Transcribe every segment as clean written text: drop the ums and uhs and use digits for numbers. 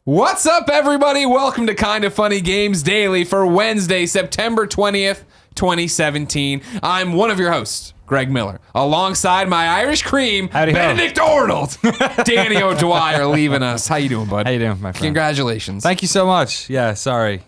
What's up, everybody? Welcome to Kinda Funny Games Daily for Wednesday, September 20th, 2017. I'm one of your hosts, Greg Miller, alongside my Irish cream, Benedict Arnold. Danny O'Dwyer leaving us. How you doing, bud? How you doing, my friend? Congratulations. Thank you so much. Yeah, sorry.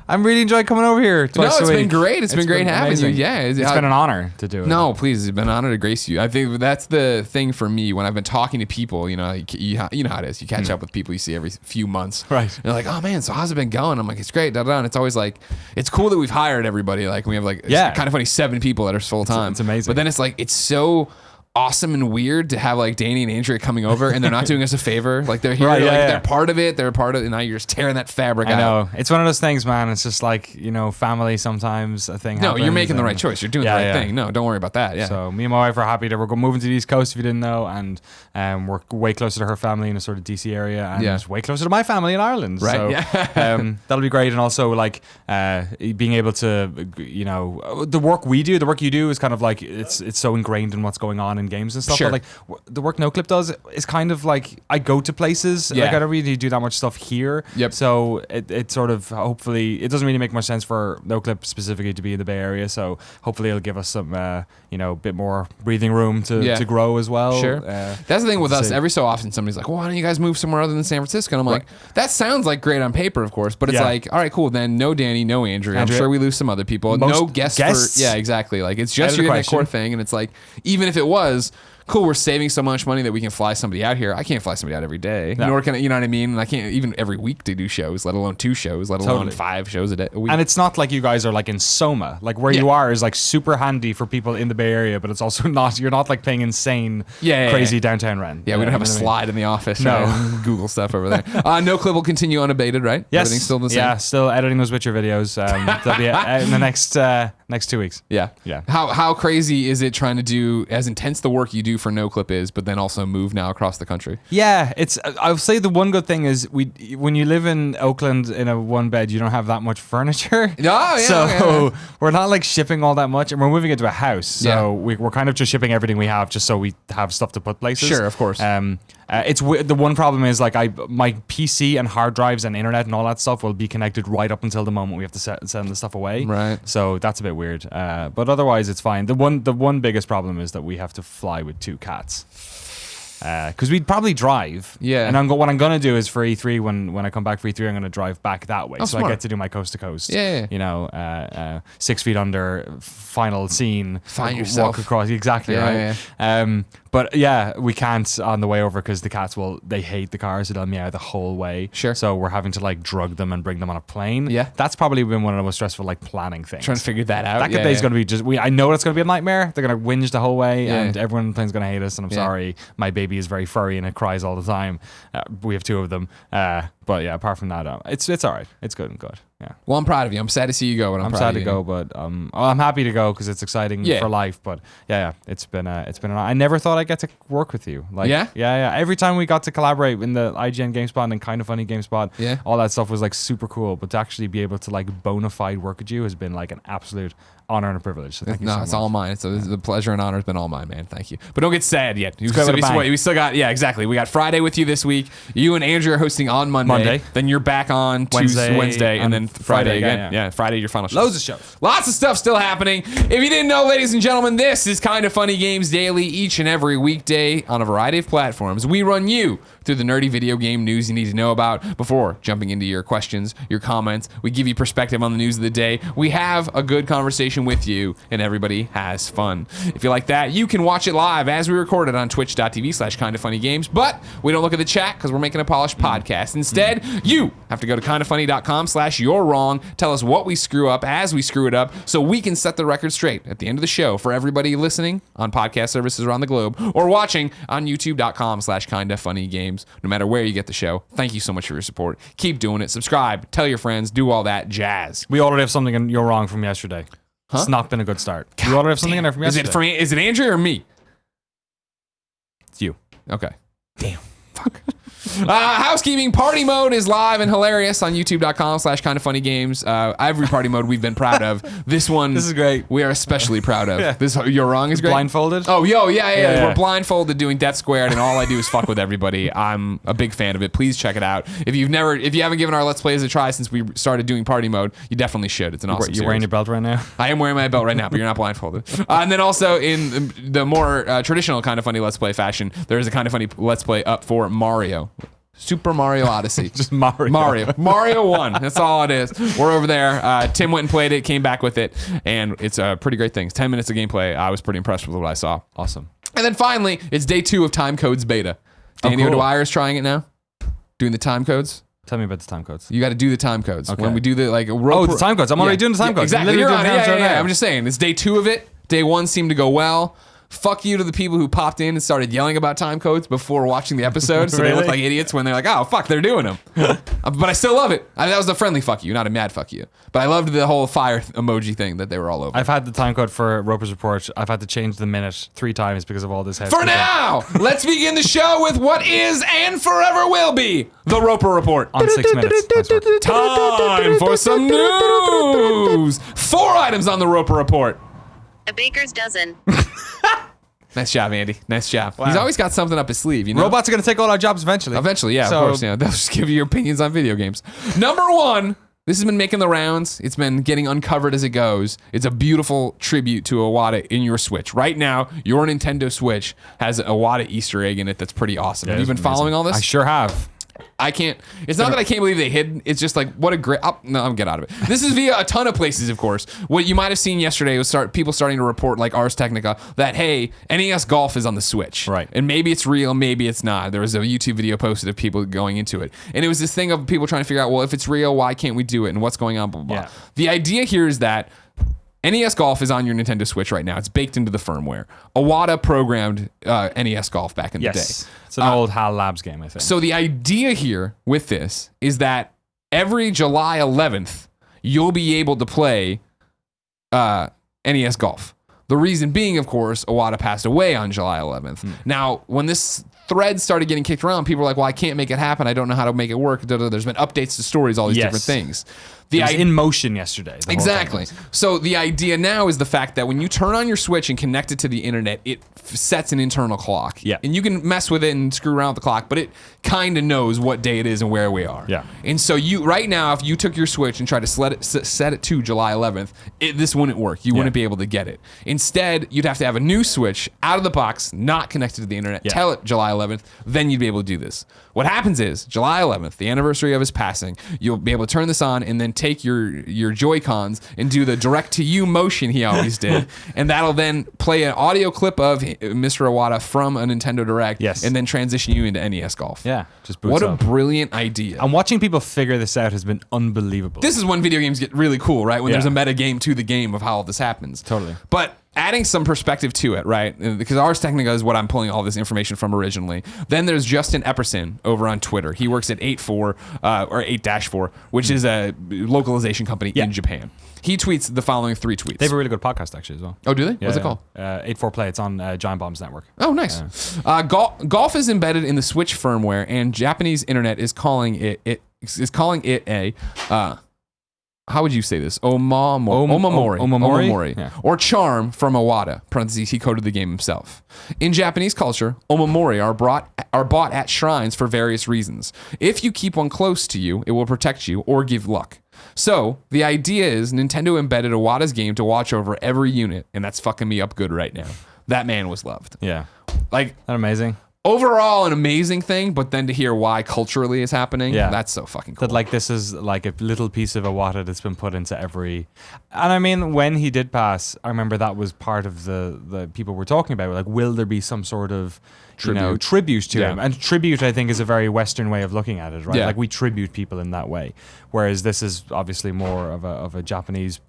I'm really enjoying coming over here twice a week. Been great. It's been great having amazing. you. Yeah, it's been an honor to do it. No, please, it's been an honor to grace you. I think that's the thing for me when I've been talking to people. You know how it is. You catch up with people you see every few months. Right. And they're like, oh man, so how's it been going? I'm like, it's great. Da, da, da. And it's always like, it's cool that we've hired everybody. Like we have kind of funny 7 people that are full time. It's amazing. But then it's like it's so awesome and weird to have like Danny and Andrea coming over and they're not doing us a favor. Like they're here, they're part of it. They're part of it. And now you're just tearing that fabric out. I know. It's one of those things, man. It's just like, family sometimes a thing happens. No, you're making the right choice. You're doing the right thing. No, don't worry about that. Yeah. So me and my wife are happy that we're moving to the East Coast, if you didn't know, and we're way closer to her family in a sort of DC area and way closer to my family in Ireland. Right. So that'll be great. And also like being able to, the work we do, the work you do is kind of like it's so ingrained in what's going on in games and stuff. Sure. But like the work NoClip does is kind of like I go to places. Like I don't really do that much stuff here. Yep. So it sort of hopefully it doesn't really make much sense for NoClip specifically to be in the Bay Area. So hopefully it'll give us some bit more breathing room to grow as well. Sure. That's the thing with us. Every so often somebody's like, well, why don't you guys move somewhere other than San Francisco? And I'm like, that sounds like great on paper, of course, but it's like, all right, cool. Then no Danny, no Andrea. I'm sure we lose some other people. No guests. Yeah, exactly. Like it's just your core thing, and it's like even if it was. Cool, we're saving so much money that we can fly somebody out here. I can't fly somebody out every day. No. Nor can I, you know what I mean? I can't even every week to do shows, let alone 2 shows, let alone 5 shows a week. And it's not like you guys are like in Soma. Like where you are is like super handy for people in the Bay Area, but it's also not, you're not like paying insane, crazy downtown rent. Yeah, we don't have a slide in the office. No. Google stuff over there. NoClip will continue unabated, right? Yes. Everything's still the same? Yeah, still editing those Witcher videos. They'll be in the next 2 weeks. Yeah. How crazy is it trying to do as intense the work you do for NoClip is, but then also move now across the country? Yeah, I'll say the one good thing is when you live in Oakland in a 1-bed, you don't have that much furniture. So we're not like shipping all that much, and we're moving into a house. So we're kind of just shipping everything we have just so we have stuff to put places. Sure, of course. It's the one problem is like my PC and hard drives and internet and all that stuff will be connected right up until the moment we have to send the stuff away. Right. So that's a bit weird. But otherwise it's fine. The one biggest problem is that we have to fly with 2 cats. Because we'd probably drive. Yeah. And what I'm going to do is for E3, when I come back for E3, I'm going to drive back that way. So smart. I get to do my coast to coast. Yeah. 6 feet under, final scene. Find yourself. Walk across. Exactly, right? Yeah. But yeah, we can't on the way over because the cats they hate the cars. So they'll meow the whole way. Sure. So we're having to like drug them and bring them on a plane. Yeah. That's probably been one of the most stressful like planning things. Trying to figure that out. That day's going to be I know it's going to be a nightmare. They're going to whinge the whole way and everyone on the plane's going to hate us. And I'm sorry, my baby is very furry and it cries all the time. We have 2 of them. But yeah, apart from that, it's all right. It's good and good. Yeah. Well, I'm proud of you. I'm sad to see you go, and I'm sad to go, but I'm happy to go because it's exciting for life. But yeah, it's been I never thought I'd get to work with you. Like, yeah. Every time we got to collaborate in the IGN GameSpot and Kinda Funny GameSpot, all that stuff was like super cool. But to actually be able to like bona fide work with you has been like an absolute honor and a privilege. So thank you so much. It's all mine. So the pleasure and honor has been all mine, man. Thank you. But don't get sad yet. We still got exactly. We got Friday with you this week. You and Andrew are hosting on Monday. Then you're back on Wednesday, and then Friday again. Yeah, Friday your final show. Loads of shows. Lots of stuff still happening. If you didn't know, ladies and gentlemen, this is Kinda Funny Games Daily each and every weekday on a variety of platforms. We run you through the nerdy video game news you need to know about before jumping into your questions, your comments. We give you perspective on the news of the day. We have a good conversation with you, and everybody has fun. If you like that, you can watch it live as we record it on twitch.tv/kindafunnygames, but we don't look at the chat because we're making a polished podcast. Instead, you have to go to kindafunny.com/you're-wrong, tell us what we screw up as we screw it up so we can set the record straight at the end of the show for everybody listening on podcast services around the globe or watching on youtube.com/kindafunnygames. No matter where you get the show, thank you so much for your support. Keep doing it. Subscribe, tell your friends, do all that jazz. We already have something in You're Wrong from yesterday. Huh? It's not been a good start. We already have something in there from yesterday. Is it Andrew or me? It's you. Okay. Damn. Fuck. Housekeeping, party mode is live and hilarious on youtube.com/kindoffunnygames. Every party mode we've been proud of. This one, this is great. We are especially proud of. Yeah. This You're Wrong is great. Blindfolded? Oh, yeah. We're blindfolded doing Death Squared, and all I do is fuck with everybody. I'm a big fan of it. Please check it out. If you haven't given our Let's Plays a try since we started doing party mode, you definitely should. It's an awesome series. You're wearing your belt right now? I am wearing my belt right now, but you're not blindfolded. And then also in the more traditional Kind of Funny Let's Play fashion, there is a Kind of Funny Let's Play up for Mario. Super Mario Odyssey. Just Mario 1. That's all it is. We're over there. Tim went and played it, came back with it, and it's a pretty great thing. It's 10 minutes of gameplay. I was pretty impressed with what I saw. Awesome. And then finally, it's day 2 of Time Codes beta. Danny O'Dwyer is trying it now, doing the time codes. Tell me about the time codes. You got to do the time codes. Okay. When we do the the time codes. I'm already doing the time codes. Exactly. You're on it. Yeah. I'm just saying. It's day 2 of it. Day 1 seemed to go well. Fuck you to the people who popped in and started yelling about time codes before watching the episode. So They look like idiots when they're like, oh, fuck, they're doing them. But I still love it. That was a friendly fuck you, not a mad fuck you. But I loved the whole fire emoji thing that they were all over. I've had the time code for Roper's Report. I've had to change the minute 3 times because of all this. For now, let's begin the show with what is and forever will be the Roper Report. On 6 minutes. Time for some news. 4 items on the Roper Report. A baker's dozen. Nice job, Andy. Nice job. Wow. He's always got something up his sleeve, you know? Robots are going to take all our jobs eventually. Eventually, yeah, of course. Yeah. They'll just give you your opinions on video games. Number 1, this has been making the rounds. It's been getting uncovered as it goes. It's a beautiful tribute to Iwata in your Switch. Right now, your Nintendo Switch has an Iwata Easter egg in it that's pretty awesome. Have you been following all this? I sure have. I can't. It's not that I can't believe they hid. It's just like, what a great. No, I'm get out of it. This is via a ton of places, of course. What you might have seen yesterday was people starting to report, like Ars Technica, that hey, NES Golf is on the Switch, right? And maybe it's real, maybe it's not. There was a YouTube video posted of people going into it, and it was this thing of people trying to figure out, well, if it's real, why can't we do it, and what's going on, blah blah. Yeah. The idea here is that NES Golf is on your Nintendo Switch right now. It's baked into the firmware. Iwata programmed NES Golf back in the day. It's an old HAL Labs game, I think. So the idea here with this is that every July 11th, you'll be able to play NES Golf. The reason being, of course, Iwata passed away on July 11th. Now, when this thread started getting kicked around, people were like, well, I can't make it happen. I don't know how to make it work. There's been updates to stories, all these different things. It was in motion yesterday. Exactly. So the idea now is the fact that when you turn on your Switch and connect it to the internet, it sets an internal clock. Yeah. And you can mess with it and screw around with the clock, but it kind of knows what day it is and where we are. Yeah. And so right now, if you took your Switch and tried to set it to July 11th, this wouldn't work. You wouldn't be able to get it. Instead, you'd have to have a new Switch out of the box, not connected to the internet, tell it July 11th, then you'd be able to do this. What happens is, July 11th, the anniversary of his passing, you'll be able to turn this on and then take your Joy-Cons and do the direct-to-you motion he always did, and that'll then play an audio clip of Mr. Iwata from a Nintendo Direct, and then transition you into NES Golf. Yeah, just boots What up. a brilliant idea. And watching people figure this out has been unbelievable. This is when video games get really cool, right? When there's a meta game to the game of how all this happens. Totally. But adding some perspective to it, right? Because Ars Technica is what I'm pulling all this information from originally. Then there's Justin Epperson over on Twitter. He works at 8-4, or 8-4, which is a localization company in Japan. He tweets the following 3 tweets. They have a really good podcast, actually, as well. Oh, do they? What's it called? 8-4 Play. It's on Giant Bomb's network. Oh, nice. Golf is embedded in the Switch firmware, and Japanese internet is calling it a... how would you say this? Omamori. Yeah. Or charm from Iwata. Parentheses, he coded the game himself. In Japanese culture, omamori are bought at shrines for various reasons. If you keep one close to you, it will protect you or give luck. So, the idea is Nintendo embedded Iwata's game to watch over every unit, and that's fucking me up good right now. That man was loved. Yeah. Like, that amazing? Overall, an amazing thing, but then to hear why culturally is happening, that's so fucking cool. That like this is like a little piece of Iwata that's been put into every... And I mean, when he did pass, I remember that was part of the people were talking about. Like, will there be some sort of tribute to him? And tribute, I think, is a very Western way of looking at it, right? Like, we tribute people in that way. Whereas this is obviously more of a Japanese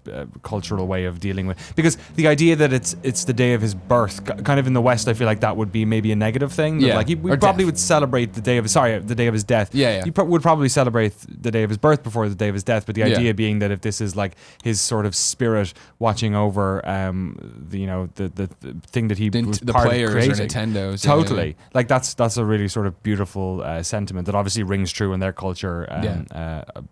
cultural way of dealing with... Because the idea that it's the day of his birth, kind of in the West, I feel like that would be maybe a negative thing. conservative. Yeah. Like we Or probably death. would celebrate the day of his death. Yeah. You would probably celebrate the day of his birth before the day of his death. But the Yeah. idea being that if this is like his sort of spirit watching over, the thing that he was The part players of or creating. Nintendo's. Totally. Like that's a really sort of beautiful sentiment that obviously rings true in their culture.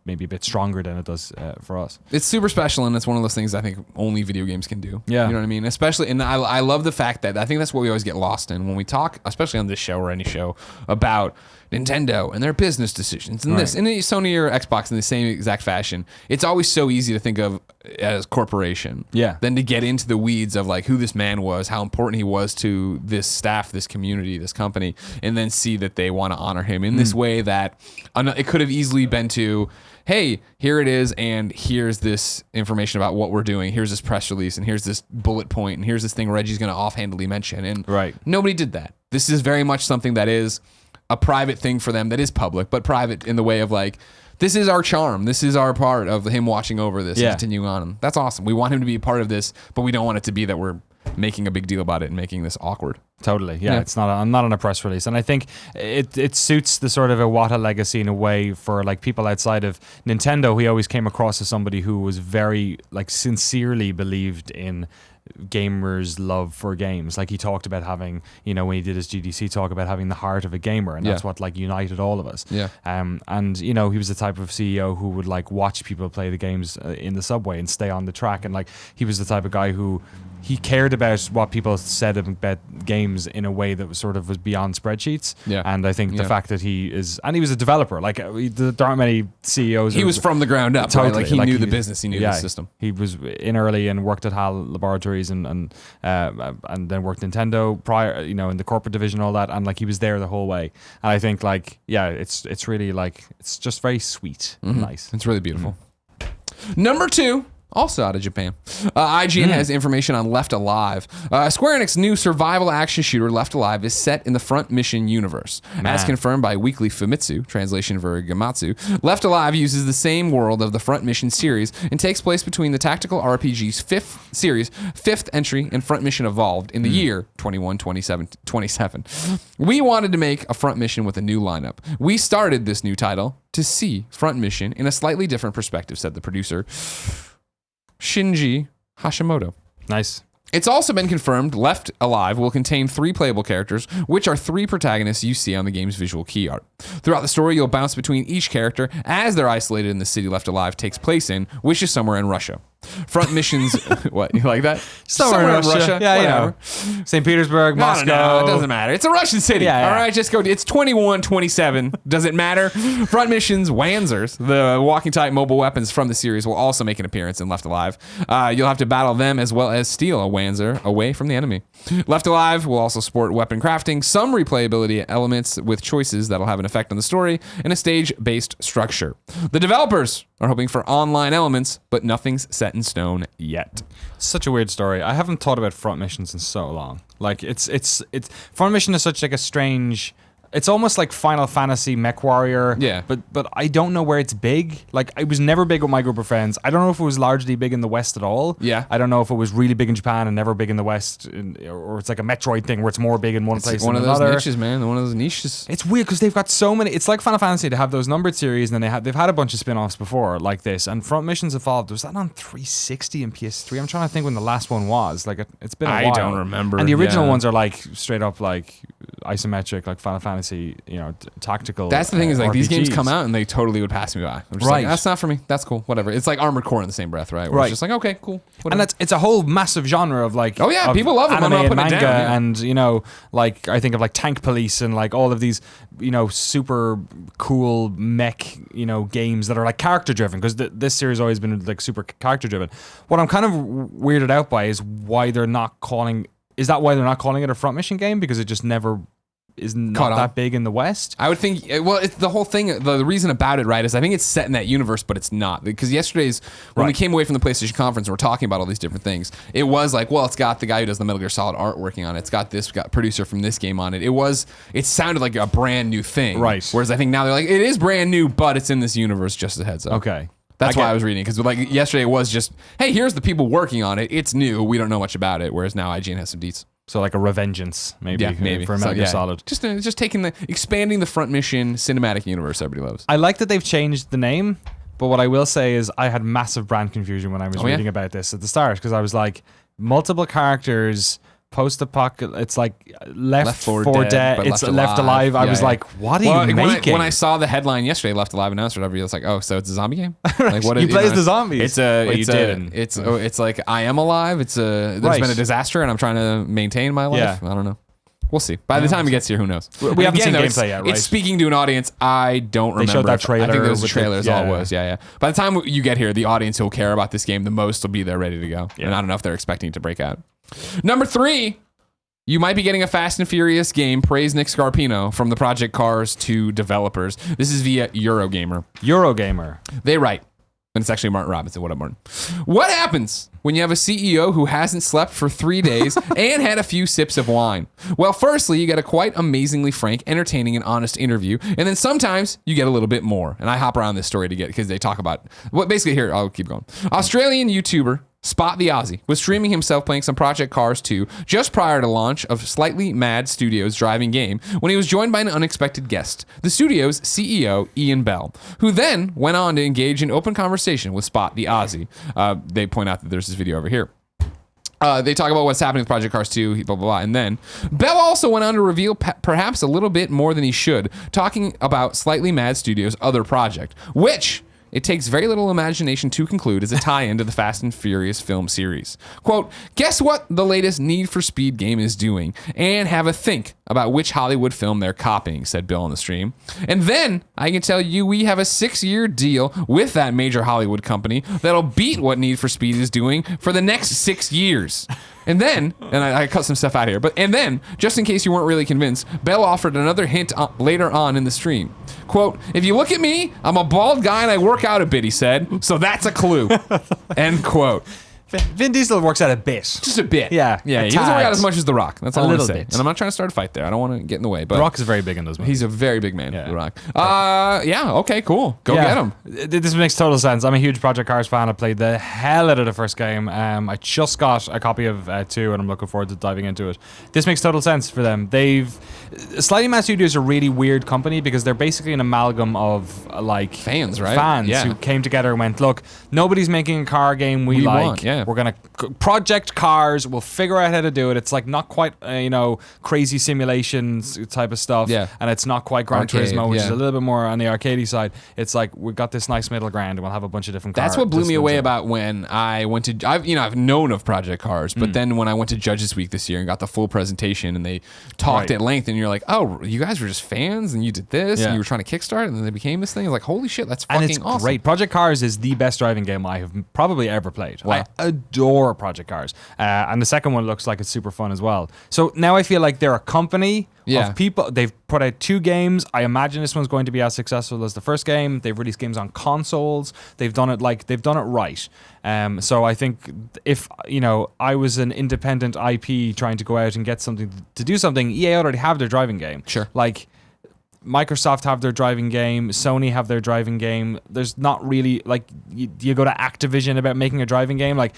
Maybe a bit stronger than it does for us. It's super special, and it's one of those things I think only video games can do. Yeah. You know what I mean? Especially, and I love the fact that I think that's what we always get lost in when we talk, especially on this show or any show, about Nintendo and their business decisions and this. And Sony or Xbox in the same exact fashion. It's always so easy to think of as corporation. Yeah. Than to get into the weeds of like who this man was, how important he was to this staff, this community, this company, and then see that they want to honor him in this way that it could have easily been to, hey, here it is, and here's this information about what we're doing. Here's this press release, and here's this bullet point, and here's this thing Reggie's going to offhandedly mention. And nobody did that. This is very much something that is a private thing for them that is public, but private in the way of like, this is our charm. This is our part of him watching over this and continuing on. And that's awesome. We want him to be a part of this, but we don't want it to be that we're making a big deal about it and making this awkward. Totally, yeah. It's not on a press release, and I think it suits the sort of Iwata legacy in a way for like people outside of Nintendo. He always came across as somebody who was very like sincerely believed in gamers' love for games. Like he talked about having, when he did his GDC talk about having the heart of a gamer, and that's what like united all of us. Yeah. And he was the type of CEO who would like watch people play the games in the subway and stay on the track, and like he was the type of guy who he cared about what people said about games in a way that was beyond spreadsheets. Yeah. And I think the fact that he was a developer. Like there aren't many CEOs. He was from the ground up. Totally. Right? Like he knew the business. He knew the system. He was in early and worked at HAL Laboratories and then worked Nintendo prior, in the corporate division, all that. And like he was there the whole way. And I think it's really like, it's just very sweet and nice. It's really beautiful. Number 2. Also out of Japan. IGN has information on Left Alive. Square Enix new survival action shooter Left Alive is set in the Front Mission universe. As confirmed by Weekly Famitsu, translation for Gamatsu, Left Alive uses the same world of the Front Mission series and takes place between the tactical RPG's fifth entry and Front Mission Evolved in the year 2127. We wanted to make a Front Mission with a new lineup. We started this new title to see Front Mission in a slightly different perspective, said the producer Shinji Hashimoto. Nice. It's also been confirmed Left Alive will contain 3 playable characters, which are 3 protagonists you see on the game's visual key art. Throughout the story, you'll bounce between each character as they're isolated in the city Left Alive takes place in, which is somewhere in Russia. Front missions, what, you like that? Somewhere in Russia. Yeah, whatever. St. Petersburg, Moscow. No, it doesn't matter. It's a Russian city. Yeah. All right, just go. It's 2127. Does it matter? Front missions, Wanzers, the walking type mobile weapons from the series, will also make an appearance in Left Alive. You'll have to battle them as well as steal a Wanzer away from the enemy. Left Alive will also sport weapon crafting, some replayability elements with choices that'll have an effect on the story, and a stage-based structure. The developers are hoping for online elements, but nothing's set in stone yet. Such a weird story. I haven't thought about front missions in so long. Like it's front mission is such like a strange. It's almost like Final Fantasy Mech Warrior. Yeah. But I don't know where it's big. Like, I was never big with my group of friends. I don't know if it was largely big in the West at all. Yeah. I don't know if it was really big in Japan and never big in the West, or it's like a Metroid thing where it's more big in one place than another. One of those niches, man. One of those niches. It's weird because they've got so many. It's like Final Fantasy to have those numbered series, and then they've had a bunch of spin-offs before like this. And Front Missions Evolved, was that on 360 and PS3? I'm trying to think when the last one was. Like, it's been a while. I don't remember. And the original ones are like straight up like isometric, like Final Fantasy, tactical. That's the thing is like RPGs. these games come out and they totally would pass me by. I'm just like, that's not for me. That's cool. Whatever. It's like Armored Core in the same breath, right? Where it's just like, okay, cool. Whatever. And it's a whole massive genre of like. Oh yeah, people love it. Anime I'm not and putting manga, it down, and like I think of like Tank Police and like all of these, super cool mech, games that are like character driven, because this series has always been like super character driven. What I'm kind of weirded out by is why they're not calling. Is that why they're not calling it a Front Mission game? Because it just never is not that big in the West. I would think, well, it's the whole thing, the reason about it, right, is I think it's set in that universe, but it's not. Because when we came away from the PlayStation conference and we're talking about all these different things, it was like, well, it's got the guy who does the Metal Gear Solid art working on it. It's got this producer from this game on it. It sounded like a brand new thing. Right. Whereas I think now they're like, it is brand new, but it's in this universe, just a heads up. Okay. That's why I was reading, because like yesterday it was just, hey, here's the people working on it. It's new. We don't know much about it. Whereas now IGN has some deets. So like a Revengeance, maybe. Yeah, maybe. For Metal Gear Solid. Just expanding the front mission cinematic universe everybody loves. I like that they've changed the name, but what I will say is I had massive brand confusion when I was reading about this at the start, because I was like, multiple characters, post-apocalyptic, it's like Left 4 Dead, it's Left Alive. I was like, what are you making? When I saw the headline yesterday, Left Alive announced it, I was like, oh, so it's a zombie game? Like, what you play as the zombies. It's like I am alive. There's been a disaster and I'm trying to maintain my life. Yeah. I don't know. We'll see. By the time it gets here, who knows? We haven't seen gameplay yet, right? It's speaking to an audience. I don't remember. They showed that trailer. I think those trailers all was. Yeah. By the time you get here, the audience who'll care about this game the most will be there ready to go. Yeah. And I don't know if they're expecting it to break out. Number 3. You might be getting a Fast and Furious game, praise Nick Scarpino, from the Project Cars 2 developers. This is via Eurogamer. They write, and it's actually Martin Robinson. What up, Martin? What happens when you have a CEO who hasn't slept for 3 days and had a few sips of wine? Well, firstly, you get a quite amazingly frank, entertaining, and honest interview, and then sometimes you get a little bit more. And I hop around this story to get, because they talk about, basically here, I'll keep going. Australian YouTuber Spot the Aussie was streaming himself playing some Project Cars 2 just prior to launch of Slightly Mad Studios' driving game when he was joined by an unexpected guest, the studio's CEO, Ian Bell, who then went on to engage in open conversation with Spot the Aussie. They point out that there's this video over here. They talk about what's happening with Project Cars 2, blah, blah, blah. And then Bell also went on to reveal perhaps a little bit more than he should, talking about Slightly Mad Studios' other project, which it takes very little imagination to conclude is a tie-in to the Fast and Furious film series. Quote, guess what the latest Need for Speed game is doing? And have a think about which Hollywood film they're copying, said Bill on the stream. And then I can tell you we have a 6-year deal with that major Hollywood company that'll beat what Need for Speed is doing for the next 6 years. And then, and I cut some stuff out here, and then, just in case you weren't really convinced, Bell offered another hint later on in the stream. Quote, if you look at me, I'm a bald guy and I work out a bit, he said, so that's a clue. End quote. Vin Diesel works out a bit. Just a bit. Yeah. He doesn't work out as much as The Rock. That's all I'm going to say. Bit. And I'm not trying to start a fight there. I don't want to get in the way. But The Rock is very big in those movies. He's a very big man, The Rock. Okay, cool. Go get him. This makes total sense. I'm a huge Project Cars fan. I played the hell out of the first game. I just got a copy of 2 and I'm looking forward to diving into it. This makes total sense for them. Slightly Mad Studios is a really weird company because they're basically an amalgam of like fans, right? Fans who came together and went, look, nobody's making a car game we like. We're going to Project Cars, we'll figure out how to do it. It's like not quite, crazy simulations type of stuff. Yeah. And it's not quite Gran Turismo, which is a little bit more on the arcadey side. It's like, we've got this nice middle ground and we'll have a bunch of different cars. That's what blew me away about when I went to, I've known of Project Cars, but then when I went to Judges Week this year and got the full presentation and they talked at length and you're like, oh, you guys were just fans and you did this and you were trying to kickstart and then they became this thing. It's like, holy shit, that's fucking awesome. And it's great. Project Cars is the best driving game I have probably ever played. Wow. I adore Project Cars. And the second one looks like it's super fun as well. So now I feel like they're a company of people. They've put out 2 games. I imagine this one's going to be as successful as the first game. They've released games on consoles. They've done it right. So I think if, I was an independent IP trying to go out and get something to do something, EA already have their driving game. Sure. Like, Microsoft have their driving game. Sony have their driving game. There's not really like you go to Activision about making a driving game. Like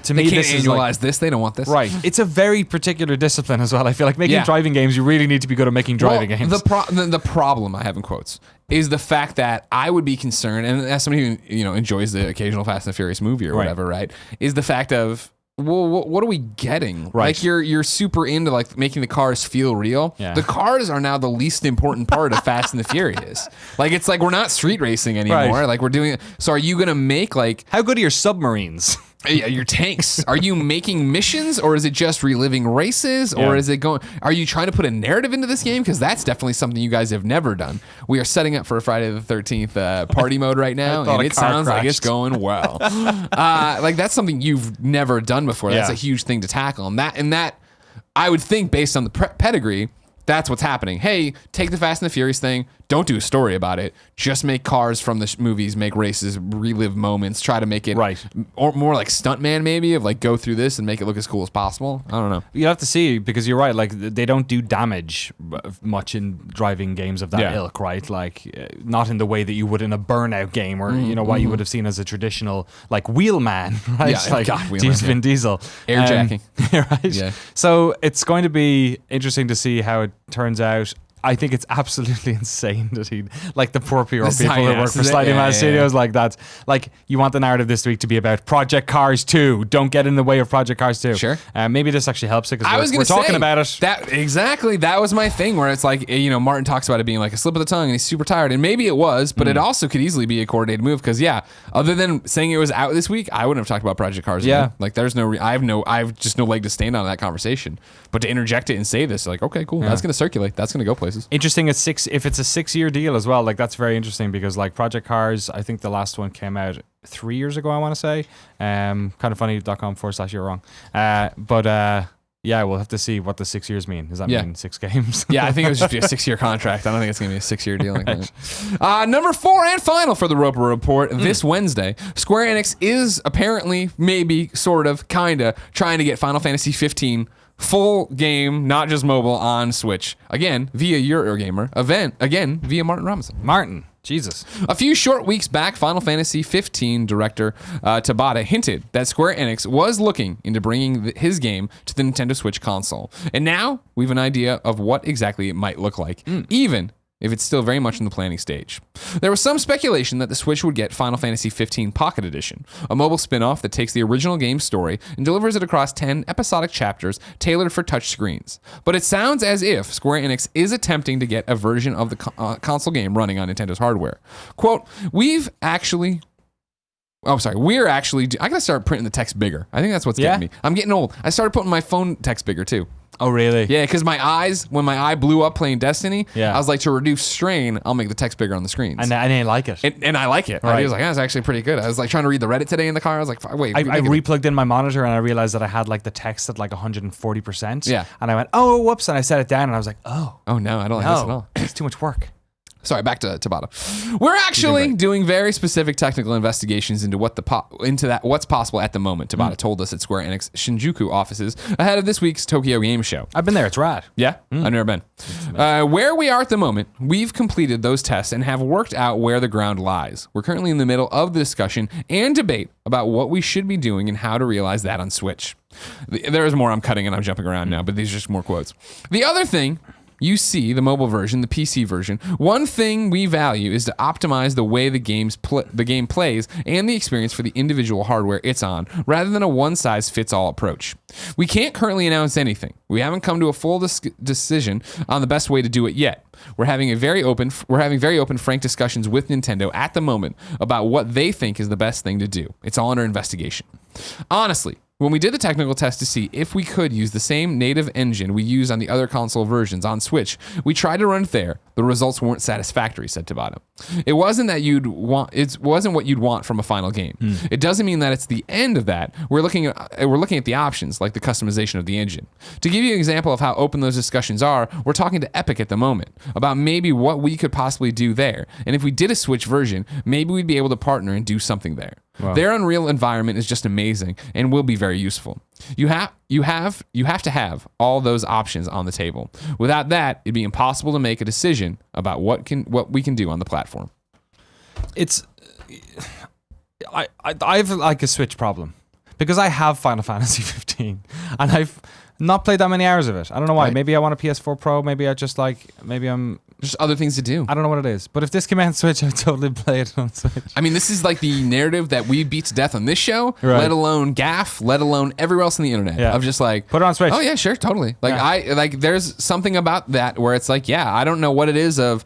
to me, this is like, this. They don't want this. Right. It's a very particular discipline as well. I feel like making driving games, you really need to be good at making driving games. The problem I have in quotes is the fact that I would be concerned, and as somebody who enjoys the occasional Fast and Furious movie or whatever, right? Is the fact of, well, what are we getting? Right. Like you're super into like making the cars feel real. Yeah. The cars are now the least important part of Fast and the Furious. Like it's like we're not street racing anymore. Right. Like we're doing. So are you gonna make like how good are your submarines? Your tanks. Are you making missions or is it just reliving races or is it going? Are you trying to put a narrative into this game? Because that's definitely something you guys have never done. We are setting up for a Friday the 13th party mode right now, and it sounds like it's going well. Like that's something you've never done before. That's a huge thing to tackle, and that I would think based on the pedigree That's what's happening. Hey, take the Fast and the Furious thing. Don't do a story about it. Just make cars from the movies, make races, relive moments, try to make it or more like Stuntman maybe, of like go through this and make it look as cool as possible. I don't know. You have to see, because you're right, like they don't do damage much in driving games of that ilk, right? Like not in the way that you would in a Burnout game or what you would have seen as a traditional like Wheelman, right? Yeah, like Vin Diesel. Airjacking. Right? Yeah. So it's going to be interesting to see how it turns out. I think it's absolutely insane that he, like the poor people who work for Slightly Mad Studios, like that. Like, you want the narrative this week to be about Project Cars 2. Don't get in the way of Project Cars 2. Sure. Maybe this actually helps it because we're talking about it. That was my thing, where it's like, Martin talks about it being like a slip of the tongue and he's super tired. And maybe it was, but it also could easily be a coordinated move because, other than saying it was out this week, I wouldn't have talked about Project Cars. Yeah. Like, there's no, I have just no leg to stand on in that conversation. But to interject it and say this, like, okay, cool. That's going to circulate. That's going to go places. Interesting. If it's a 6-year deal as well, like that's very interesting because like Project Cars, I think the last one came out 3 years ago, I want to say. Kindoffunny.com/you're wrong. We'll have to see what the 6 years mean. Does that mean 6 games? I think it was just be a 6-year contract. I don't think it's going to be a 6-year deal like that. Number 4 and final for the Roper Report this Wednesday. Square Enix is apparently, maybe, sort of, kind of, trying to get Final Fantasy 15 full game, not just mobile, on Switch. Again, via Eurogamer. Event, again, via Martin Robinson. Martin. Jesus. A few short weeks back, Final Fantasy 15 director Tabata hinted that Square Enix was looking into bringing his game to the Nintendo Switch console. And now we have an idea of what exactly it might look like, even if it's still very much in the planning stage. There was some speculation that the Switch would get Final Fantasy 15 Pocket Edition, a mobile spin-off that takes the original game's story and delivers it across 10 episodic chapters tailored for touch screens. But it sounds as if Square Enix is attempting to get a version of the console game running on Nintendo's hardware. Quote, we're actually... I gotta start printing the text bigger. I think that's what's getting me. I'm getting old. I started putting my phone text bigger too. Oh, really? Yeah, because my eyes, when my eye blew up playing Destiny, I was like, to reduce strain, I'll make the text bigger on the screens. And I didn't like it. And I like it. Right. I was like, that's actually pretty good. I was like trying to read the Reddit today in the car. I was like, wait. I replugged in my monitor and I realized that I had like the text at like 140%. Yeah. And I went, oh, whoops. And I set it down and I was like, oh. Oh, no, I don't like this at all. It's too much work. Sorry, back to Tabata. We're actually doing very specific technical investigations into what's possible at the moment. Tabata told us at Square Enix Shinjuku offices ahead of this week's Tokyo Game Show. I've been there. It's rad. Yeah? I've never been. Where we are at the moment, we've completed those tests and have worked out where the ground lies. We're currently in the middle of the discussion and debate about what we should be doing and how to realize that on Switch. There is more I'm cutting and I'm jumping around now, but these are just more quotes. The other thing... You see the mobile version, the PC version. One thing we value is to optimize the way the game plays and the experience for the individual hardware it's on, rather than a one-size-fits-all approach. We can't currently announce anything. We haven't come to a full decision on the best way to do it yet. We're having very open, frank discussions with Nintendo at the moment about what they think is the best thing to do. It's all under investigation. Honestly, when we did the technical test to see if we could use the same native engine we use on the other console versions on Switch, we tried to run it there. The results weren't satisfactory, said Tabata. It wasn't what you'd want from a final game. It doesn't mean that it's the end of that. We're looking at the options, like the customization of the engine. To give you an example of how open those discussions are, we're talking to Epic at the moment about maybe what we could possibly do there. And if we did a Switch version, maybe we'd be able to partner and do something there. Wow. Their Unreal environment is just amazing and will be very useful. You have to have all those options on the table. Without that, it'd be impossible to make a decision about what we can do on the platform. I've like a Switch problem because I have Final Fantasy 15 and I've not played that many hours of it. I don't know why. Right. Maybe I want a PS4 Pro. Maybe I'm just other things to do. I don't know what it is. But if this came out on Switch, I'd totally play it on Switch. I mean, this is like the narrative that we beat to death on this show, let alone GAF, let alone everywhere else on the internet. Yeah. Of just like, put it on Switch. Oh yeah, sure, totally. Like there's something about that where it's like, I don't know what it is of.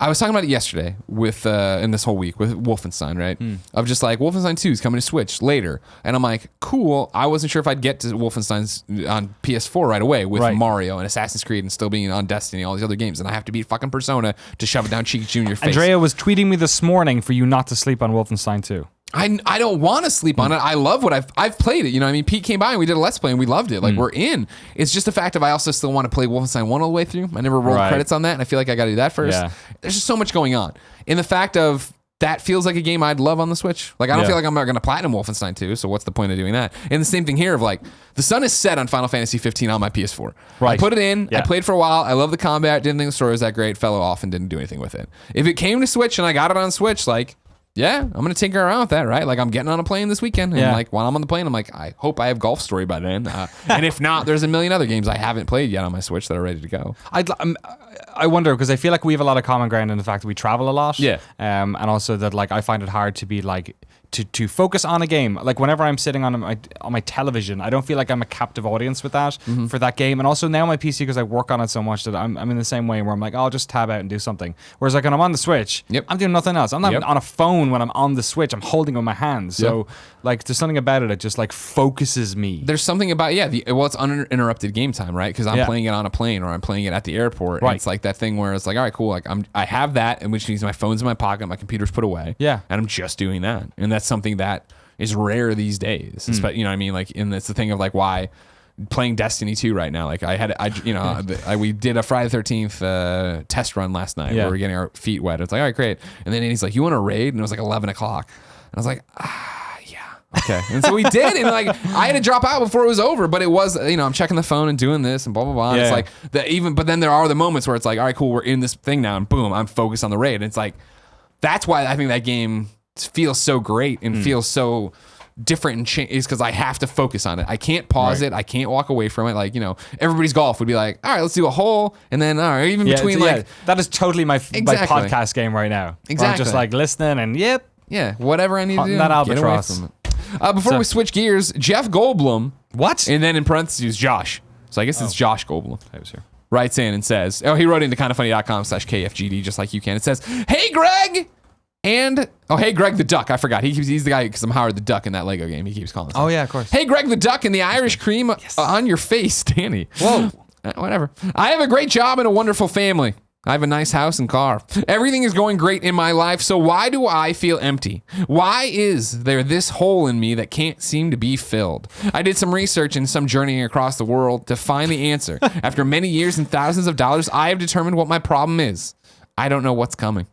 I was talking about it yesterday with in this whole week with Wolfenstein, right? Of just like Wolfenstein 2 is coming to Switch later, and I'm like, cool. I wasn't sure if I'd get to Wolfenstein's on PS4 right away with Mario and Assassin's Creed and still being on Destiny, all these other games, and I have to beat fucking Persona to shove it down Cheeky Junior's face. Andrea was tweeting me this morning for you not to sleep on Wolfenstein 2. I don't want to sleep on it. I love what I've played it. You know what I mean? Pete came by and we did a Let's Play and we loved it. Like, we're in. It's just the fact of I also still want to play Wolfenstein 1 all the way through. I never rolled credits on that, and I feel like I got to do that first. Yeah. There's just so much going on. In the fact of that feels like a game I'd love on the Switch. Like, I don't feel like I'm not going to platinum Wolfenstein 2, so what's the point of doing that? And the same thing here of like, the sun is set on Final Fantasy 15 on my PS4. Right. I put it in, I played for a while, I love the combat, didn't think the story was that great, fell off and didn't do anything with it. If it came to Switch and I got it on Switch, like, yeah, I'm going to tinker around with that, right? Like, I'm getting on a plane this weekend, and like, while I'm on the plane, I'm like, I hope I have Golf Story by then. And if not, there's a million other games I haven't played yet on my Switch that are ready to go. I wonder, because I feel like we have a lot of common ground in the fact that we travel a lot. Yeah. And also that, like, I find it hard to be, like, to focus on a game. Like, whenever I'm sitting on my television, I don't feel like I'm a captive audience with that for that game. And also now my PC, because I work on it so much, that I'm in the same way where I'm like, I'll just tab out and do something. Whereas like when I'm on the Switch, I'm doing nothing else. I'm not on a phone when I'm on the Switch. I'm holding it with my hands. So like there's something about it that just like focuses me. There's something about it's uninterrupted game time, right? Because I'm playing it on a plane or I'm playing it at the airport. Right. And it's like that thing where it's like, all right, cool. Like I have that, and which means my phone's in my pocket, my computer's put away. Yeah. And I'm just doing that, and that's something that is rare these days. You know what I mean? Like, and it's the thing of like why playing Destiny 2 right now. Like we did a Friday the 13th test run last night where we were getting our feet wet. It's like, all right, great. And then he's like, you want to raid? And it was like 11 o'clock. And I was like, yeah. Okay. And so we did, and like I had to drop out before it was over, but it was, I'm checking the phone and doing this and blah, blah, blah. And it's like but then there are the moments where it's like, all right, cool, we're in this thing now, and boom, I'm focused on the raid. And it's like, that's why I think that game feels so great and feels so different and is because I have to focus on it. I can't pause it. I can't walk away from it. Like, everybody's golf would be like, all right, let's do a hole. And then, all right, even between that is totally my podcast game right now. Exactly. I'm just like listening and yeah, whatever I need to do. That albatross. Before we switch gears, Jeff Goldblum. What? And then in parentheses, Josh. So I guess it's Josh Goldblum. I was here. Writes in and says, he wrote into kindoffunny.com/KFGD just like you can. It says, hey, Greg. And, hey, Greg the Duck. I forgot. He's the guy, because I'm Howard the Duck in that Lego game. He keeps calling himself. Oh, yeah, of course. Hey, Greg the Duck and the Irish cream on your face, Danny. Whoa. Whatever. I have a great job and a wonderful family. I have a nice house and car. Everything is going great in my life, so why do I feel empty? Why is there this hole in me that can't seem to be filled? I did some research and some journeying across the world to find the answer. After many years and thousands of dollars, I have determined what my problem is. I don't know what's coming.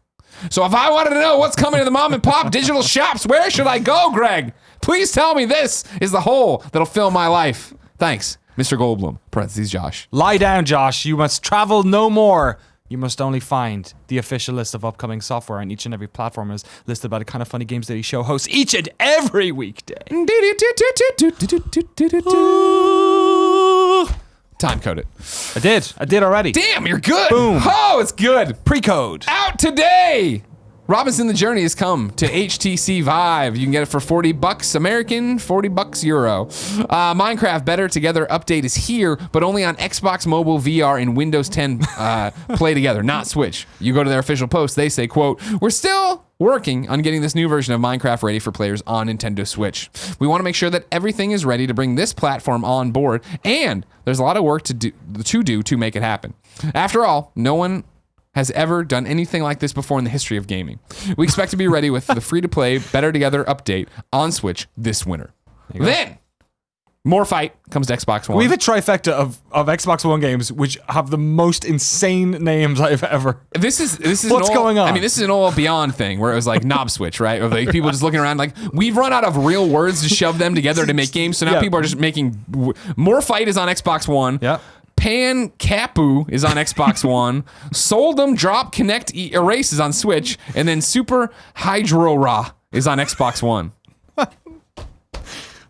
So if I wanted to know what's coming to the mom and pop digital shops, where should I go, Greg? Please tell me this is the hole that'll fill my life. Thanks, Mr. Goldblum, parentheses Josh. Lie down, Josh. You must travel no more. You must only find the official list of upcoming software on each and every platform is listed by the Kind of Funny Games Daily Show hosts each and every weekday. Time code it. I did already. Damn, you're good. Boom. Oh, it's good. Pre-code. Out today. Robinson the Journey has come to HTC Vive. You can get it for $40 American, $40 Euro. Minecraft Better Together update is here, but only on Xbox Mobile VR and Windows 10 Play Together, not Switch. You go to their official post, they say, quote, we're still working on getting this new version of Minecraft ready for players on Nintendo Switch. We want to make sure that everything is ready to bring this platform on board, and there's a lot of work to do to make it happen. After all, no one has ever done anything like this before in the history of gaming. We expect to be ready with the free-to-play Better Together update on Switch this winter. Then, more fight comes to Xbox One. We have a trifecta of Xbox One games which have the most insane names I've ever. This is what's going on? I mean, this is an all beyond thing where it was like knob switch, right? Of like people just looking around like we've run out of real words to shove them together to make games. So now people are just making more fight is on Xbox One. Yeah. Pan Kapu is on Xbox One. Soldum Drop Connect Erase is on Switch, and then Super Hydro Ra is on Xbox One.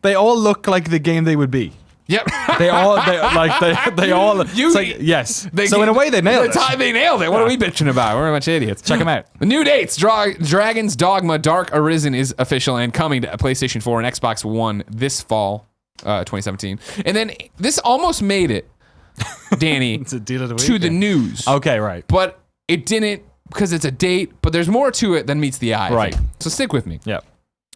They all look like the game they would be. Yep. They all. It's like, yes. So in a way, they nailed it. They nailed it. What are we bitching about? We're a bunch of idiots. Check them out. The new dates: Dragon's Dogma Dark Arisen is official and coming to PlayStation 4 and Xbox One this fall, 2017. And then this almost made it, Danny, it's a deal of the week, to the news. Okay, right. But it didn't because it's a date, but there's more to it than meets the eye. Right. So stick with me. Yep.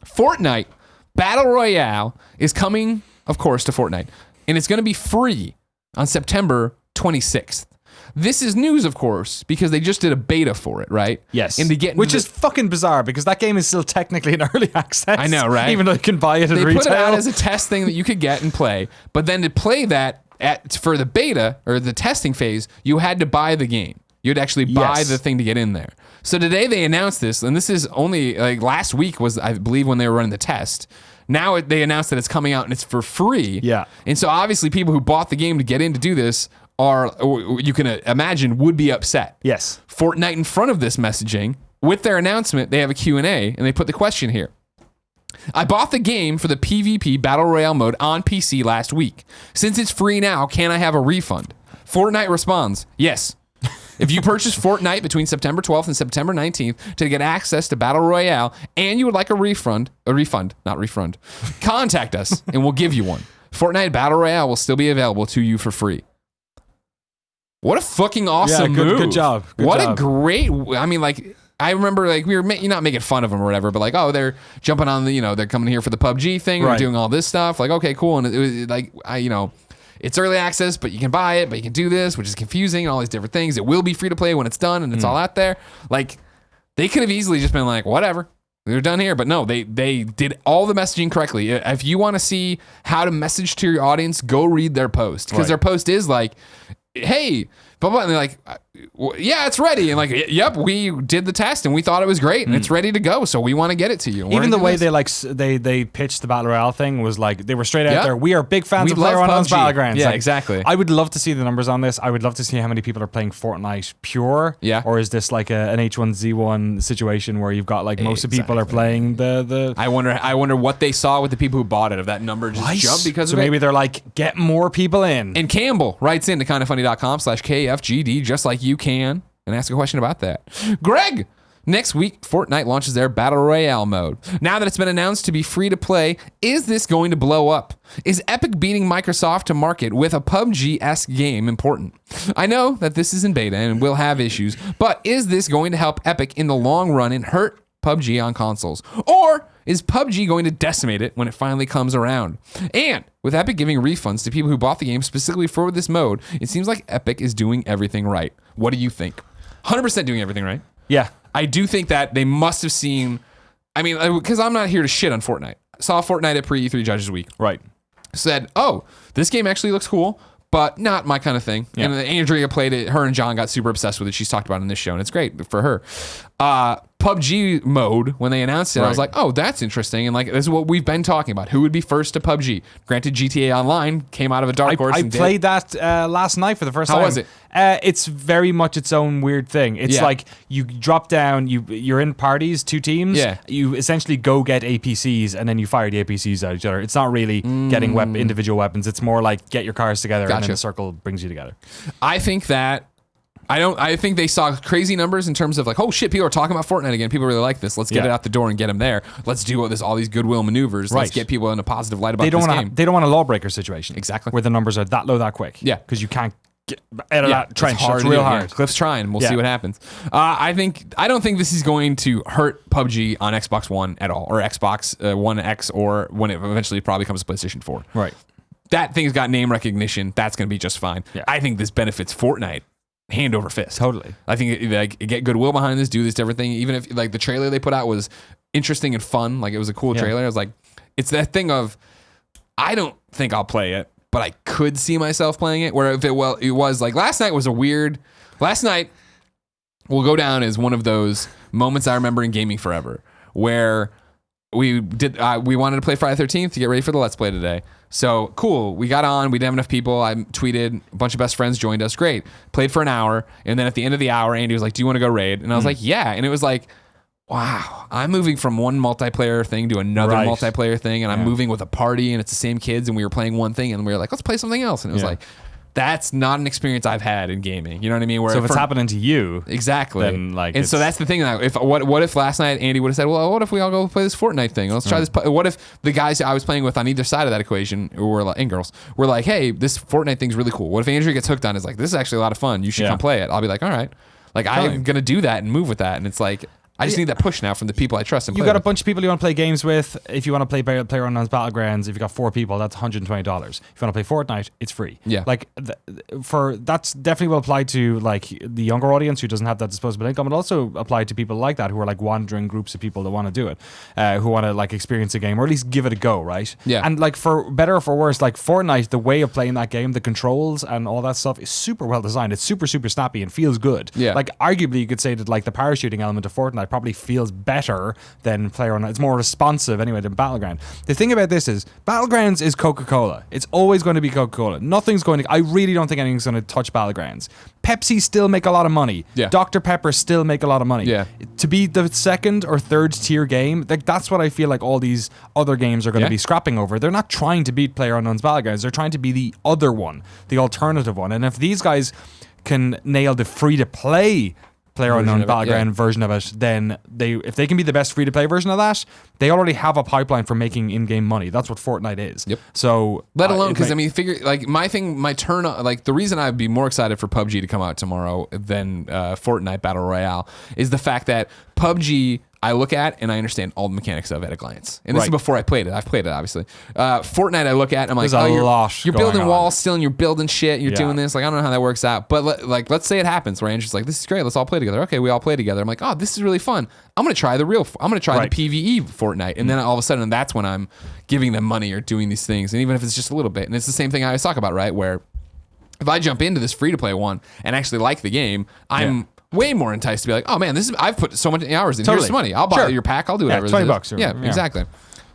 Fortnite Battle Royale is coming, of course, to Fortnite. And it's going to be free on September 26th. This is news, of course, because they just did a beta for it, right? Yes. And to get Which is fucking bizarre because that game is still technically in early access. I know, right? Even though you can buy it at they retail. put it out as a test thing that you could get and play, but then to play that for the beta or the testing phase, you had to buy the game. You'd actually buy the thing to get in there. So today they announced this, and this is only like last week was, I believe, when they were running the test. Now they announced that it's coming out and it's for free. Yeah. And so obviously people who bought the game to get in to do this are, you can imagine, would be upset. Yes. Fortnite in front of this messaging, with their announcement, they have a Q&A, and they put the question here. I bought the game for the PvP Battle Royale mode on PC last week. Since it's free now, can I have a refund? Fortnite responds, yes. If you purchase Fortnite between September 12th and September 19th to get access to Battle Royale and you would like a refund, contact us and we'll give you one. Fortnite Battle Royale will still be available to you for free. What a fucking awesome move. Good job. A great, I mean, like, I remember, like, we were you're not making fun of them or whatever, but like, oh, they're jumping on the, they're coming here for the PUBG thing, they're doing all this stuff. Like, okay, cool. And it was like, it's early access, but you can buy it, but you can do this, which is confusing and all these different things. It will be free to play when it's done and it's all out there. Like, they could have easily just been like, whatever, they're done here. But no, they did all the messaging correctly. If you want to see how to message to your audience, go read their post. Because their post is like, hey, blah, blah, and they're like, yeah, it's ready. And like, yep, we did the test and we thought it was great and it's ready to go. So we want to get it to you. Even the way they pitched the Battle Royale thing was like, they were straight out there. We are big fans of PlayerUnknown's Battlegrounds. Yeah, like, exactly. I would love to see the numbers on this. I would love to see how many people are playing Fortnite pure. Yeah. Or is this like an H1Z1 situation where you've got like most of the people are playing the I wonder what they saw with the people who bought it, if that number just jumped because of it. So maybe they're like, get more people in. And Campbell writes in to kindoffunny.com/KFGD, just like you can, and ask a question about that. Greg, next week, Fortnite launches their Battle Royale mode. Now that it's been announced to be free to play, is this going to blow up? Is Epic beating Microsoft to market with a PUBG-esque game important? I know that this is in beta and will have issues, but is this going to help Epic in the long run and hurt PUBG on consoles? Or is PUBG going to decimate it when it finally comes around? And with Epic giving refunds to people who bought the game specifically for this mode, it seems like Epic is doing everything right. What do you think? 100% doing everything right. Yeah. I do think that they must have seen, I mean, because I'm not here to shit on Fortnite. Saw Fortnite at pre-E3 Judges Week. Right. Said, oh, this game actually looks cool, but not my kind of thing. Yeah. And Andrea played it. Her and John got super obsessed with it. She's talked about it in this show, and it's great for her. PUBG mode, when they announced it, I was like, oh, that's interesting. And like, this is what we've been talking about. Who would be first to PUBG? Granted, GTA Online came out of a dark horse. I played that last night for the first time. How was it? It's very much its own weird thing. It's like you drop down, you're in parties, 2 teams. Yeah. You essentially go get APCs and then you fire the APCs at each other. It's not really getting individual weapons. It's more like get your cars together and then the circle brings you together. I think that I think they saw crazy numbers in terms of like, oh shit, people are talking about Fortnite again. People really like this. Let's get it out the door and get them there. Let's do all these goodwill maneuvers. Let's get people in a positive light about this game. They don't want a lawbreaker situation. Exactly. Where the numbers are that low that quick. Yeah. Because you can't get out of that trench. It's real hard. Cliff's trying. We'll see what happens. I don't think this is going to hurt PUBG on Xbox One at all, or Xbox One X, or when it eventually probably comes to PlayStation 4. Right. That thing's got name recognition. That's going to be just fine. Yeah. I think this benefits Fortnite hand over fist. Totally. I think get goodwill behind this, do this different thing. Even if like the trailer they put out was interesting and fun, like it was a cool trailer. I was like, it's that thing of, I don't think I'll play it, but I could see myself playing it. Where if it was like last night will go down as one of those moments I remember in gaming forever, where we wanted to play Friday the 13th to get ready for the Let's Play today. So cool, we got on, we didn't have enough people. I tweeted, a bunch of best friends joined us. Great. Played for an hour. And then at the end of the hour, Andy was like, do you want to go raid? And I was like, yeah. And it was like, wow, I'm moving from one multiplayer thing to another multiplayer thing. And I'm moving with a party and it's the same kids and we were playing one thing and we were like, let's play something else. And it was like, that's not an experience I've had in gaming. You know what I mean? Where so if it's happening to you, exactly. Then like, and so that's the thing. What if last night Andy would have said, "Well, what if we all go play this Fortnite thing? Let's try this." What if the guys I was playing with on either side of that equation, and girls, were like, "Hey, this Fortnite thing's really cool." What if Andrew gets hooked on? Is like, "This is actually a lot of fun. You should come play it." I'll be like, "All right." Like I'm gonna do that and move with that, and it's like. I just need that push now from the people I trust and You play got a with. bunch of people you want to play games with. If you want to play PlayerUnknown's Battlegrounds, if you got 4 people, that's $120. If you want to play Fortnite, it's free. Yeah. Like that's definitely will apply to like the younger audience who doesn't have that disposable income. It also apply to people like that who are like wandering groups of people that want to do it, who want to like experience a game or at least give it a go, right? Yeah. And like for better or for worse, like Fortnite, the way of playing that game, the controls and all that stuff is super well designed. It's super snappy and feels good. Yeah. Like arguably you could say that like the parachuting element of Fortnite probably feels better than PlayerUnknown. It's more responsive anyway than Battleground. The thing about this is Battlegrounds is Coca-Cola. It's always going to be Coca-Cola. Nothing's going to. I really don't think anything's going to touch Battlegrounds. Pepsi still make a lot of money. Yeah. Dr. Pepper still make a lot of money. Yeah. To be the second or third tier game, like that's what I feel like all these other games are going to be scrapping over. They're not trying to beat PlayerUnknown's Battlegrounds. They're trying to be the other one, the alternative one. And if these guys can nail the free-to-play PlayerUnknown Battleground version of it, then if they can be the best free-to-play version of that, they already have a pipeline for making in-game money. That's what Fortnite is. Yep. So let alone because figure like the reason I'd be more excited for PUBG to come out tomorrow than Fortnite Battle Royale is the fact that PUBG I look at and I understand all the mechanics of at a glance. And this is before I played it. I've played it, obviously. Fortnite, I look at and I'm like, you're building walls still and you're building shit and you're doing this. Like, I don't know how that works out. But let's say it happens where Andrew's like, this is great. Let's all play together. Okay, we all play together. I'm like, oh, this is really fun. I'm going to try the PvE Fortnite. And then all of a sudden, that's when I'm giving them money or doing these things. And even if it's just a little bit. And it's the same thing I always talk about, right? Where if I jump into this free-to-play one and actually like the game, I'm way more enticed to be like, oh man, I've put so many hours in. Here's some money. I'll buy your pack. I'll do whatever. $20. Yeah, exactly.